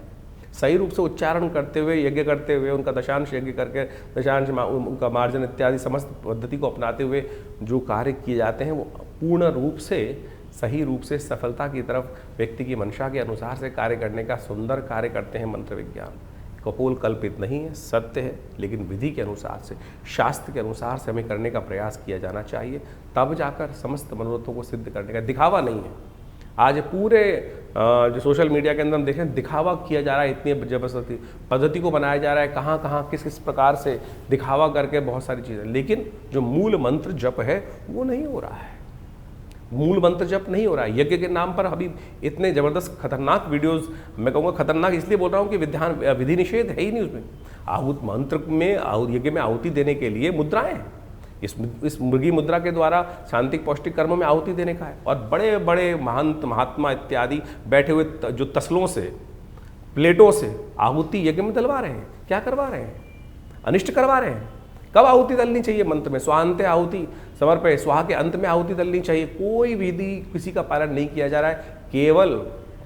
सही रूप से उच्चारण करते हुए, यज्ञ करते हुए, उनका दशांश यज्ञ करके, दशांश उनका मार्जन इत्यादि समस्त पद्धति को अपनाते हुए जो कार्य किए जाते हैं, वो पूर्ण रूप से सही रूप से सफलता की तरफ व्यक्ति की मंशा के अनुसार से कार्य करने का सुंदर कार्य करते हैं। मंत्र विज्ञान कपोल कल्पित नहीं है, सत्य है, लेकिन विधि के अनुसार से, शास्त्र के अनुसार से हमें करने का प्रयास किया जाना चाहिए, तब जाकर समस्त मनोरथों को सिद्ध करने का, दिखावा नहीं है। आज पूरे जो सोशल मीडिया के अंदर हम देखें, दिखावा किया जा रहा है, इतनी जबरदस्ती पद्धति को बनाया जा रहा है, कहाँ कहाँ किस किस प्रकार से दिखावा करके बहुत सारी चीज़ें, लेकिन जो मूल मंत्र जप है वो नहीं हो रहा है, मूल मंत्र जप नहीं हो रहा है। यज्ञ के नाम पर अभी इतने ज़बरदस्त खतरनाक वीडियोस, मैं कहूँगा खतरनाक इसलिए बोल रहा हूँ कि विधि निषेध है ही नहीं उसमें। आहुत मंत्र में, यज्ञ में आहुति देने के लिए मुद्राएं हैं, इस मुर्गी मुद्रा के द्वारा शांतिक पौष्टिक कर्मों में आहुति देने का है। और बड़े बड़े महंत महात्मा इत्यादि बैठे हुए जो तसलों से, प्लेटों से आहुति यज्ञ में डलवा रहे हैं, क्या करवा रहे हैं? अनिष्ट करवा रहे हैं। कब आहुति दलनी चाहिए? मंत्र में स्वांते आहुति समर्पय, स्वाहा के अंत में आहुति दलनी चाहिए। कोई विधि किसी का पालन नहीं किया जा रहा है, केवल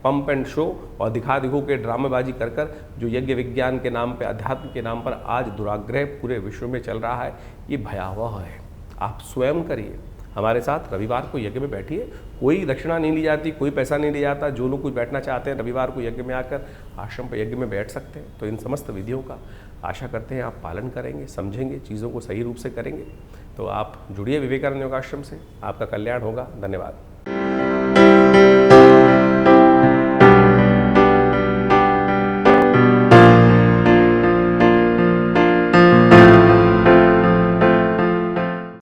पंप एंड शो और दिखा दिखो के ड्रामेबाजी कर कर जो यज्ञ विज्ञान के नाम पे, अध्यात्म के नाम पर आज दुराग्रह पूरे विश्व में चल रहा है, ये भयावह है। आप स्वयं करिए, हमारे साथ रविवार को यज्ञ में बैठिए, कोई दक्षिणा नहीं ली जाती, कोई पैसा नहीं लिया जाता। जो लोग कुछ बैठना चाहते हैं रविवार को यज्ञ में आकर आश्रम पर यज्ञ में बैठ सकते हैं। तो इन समस्त विधियों का आशा करते हैं आप पालन करेंगे, समझेंगे, चीज़ों को सही रूप से करेंगे। तो आप जुड़िए विवेकानंद योगाश्रम से, आपका कल्याण होगा। धन्यवाद।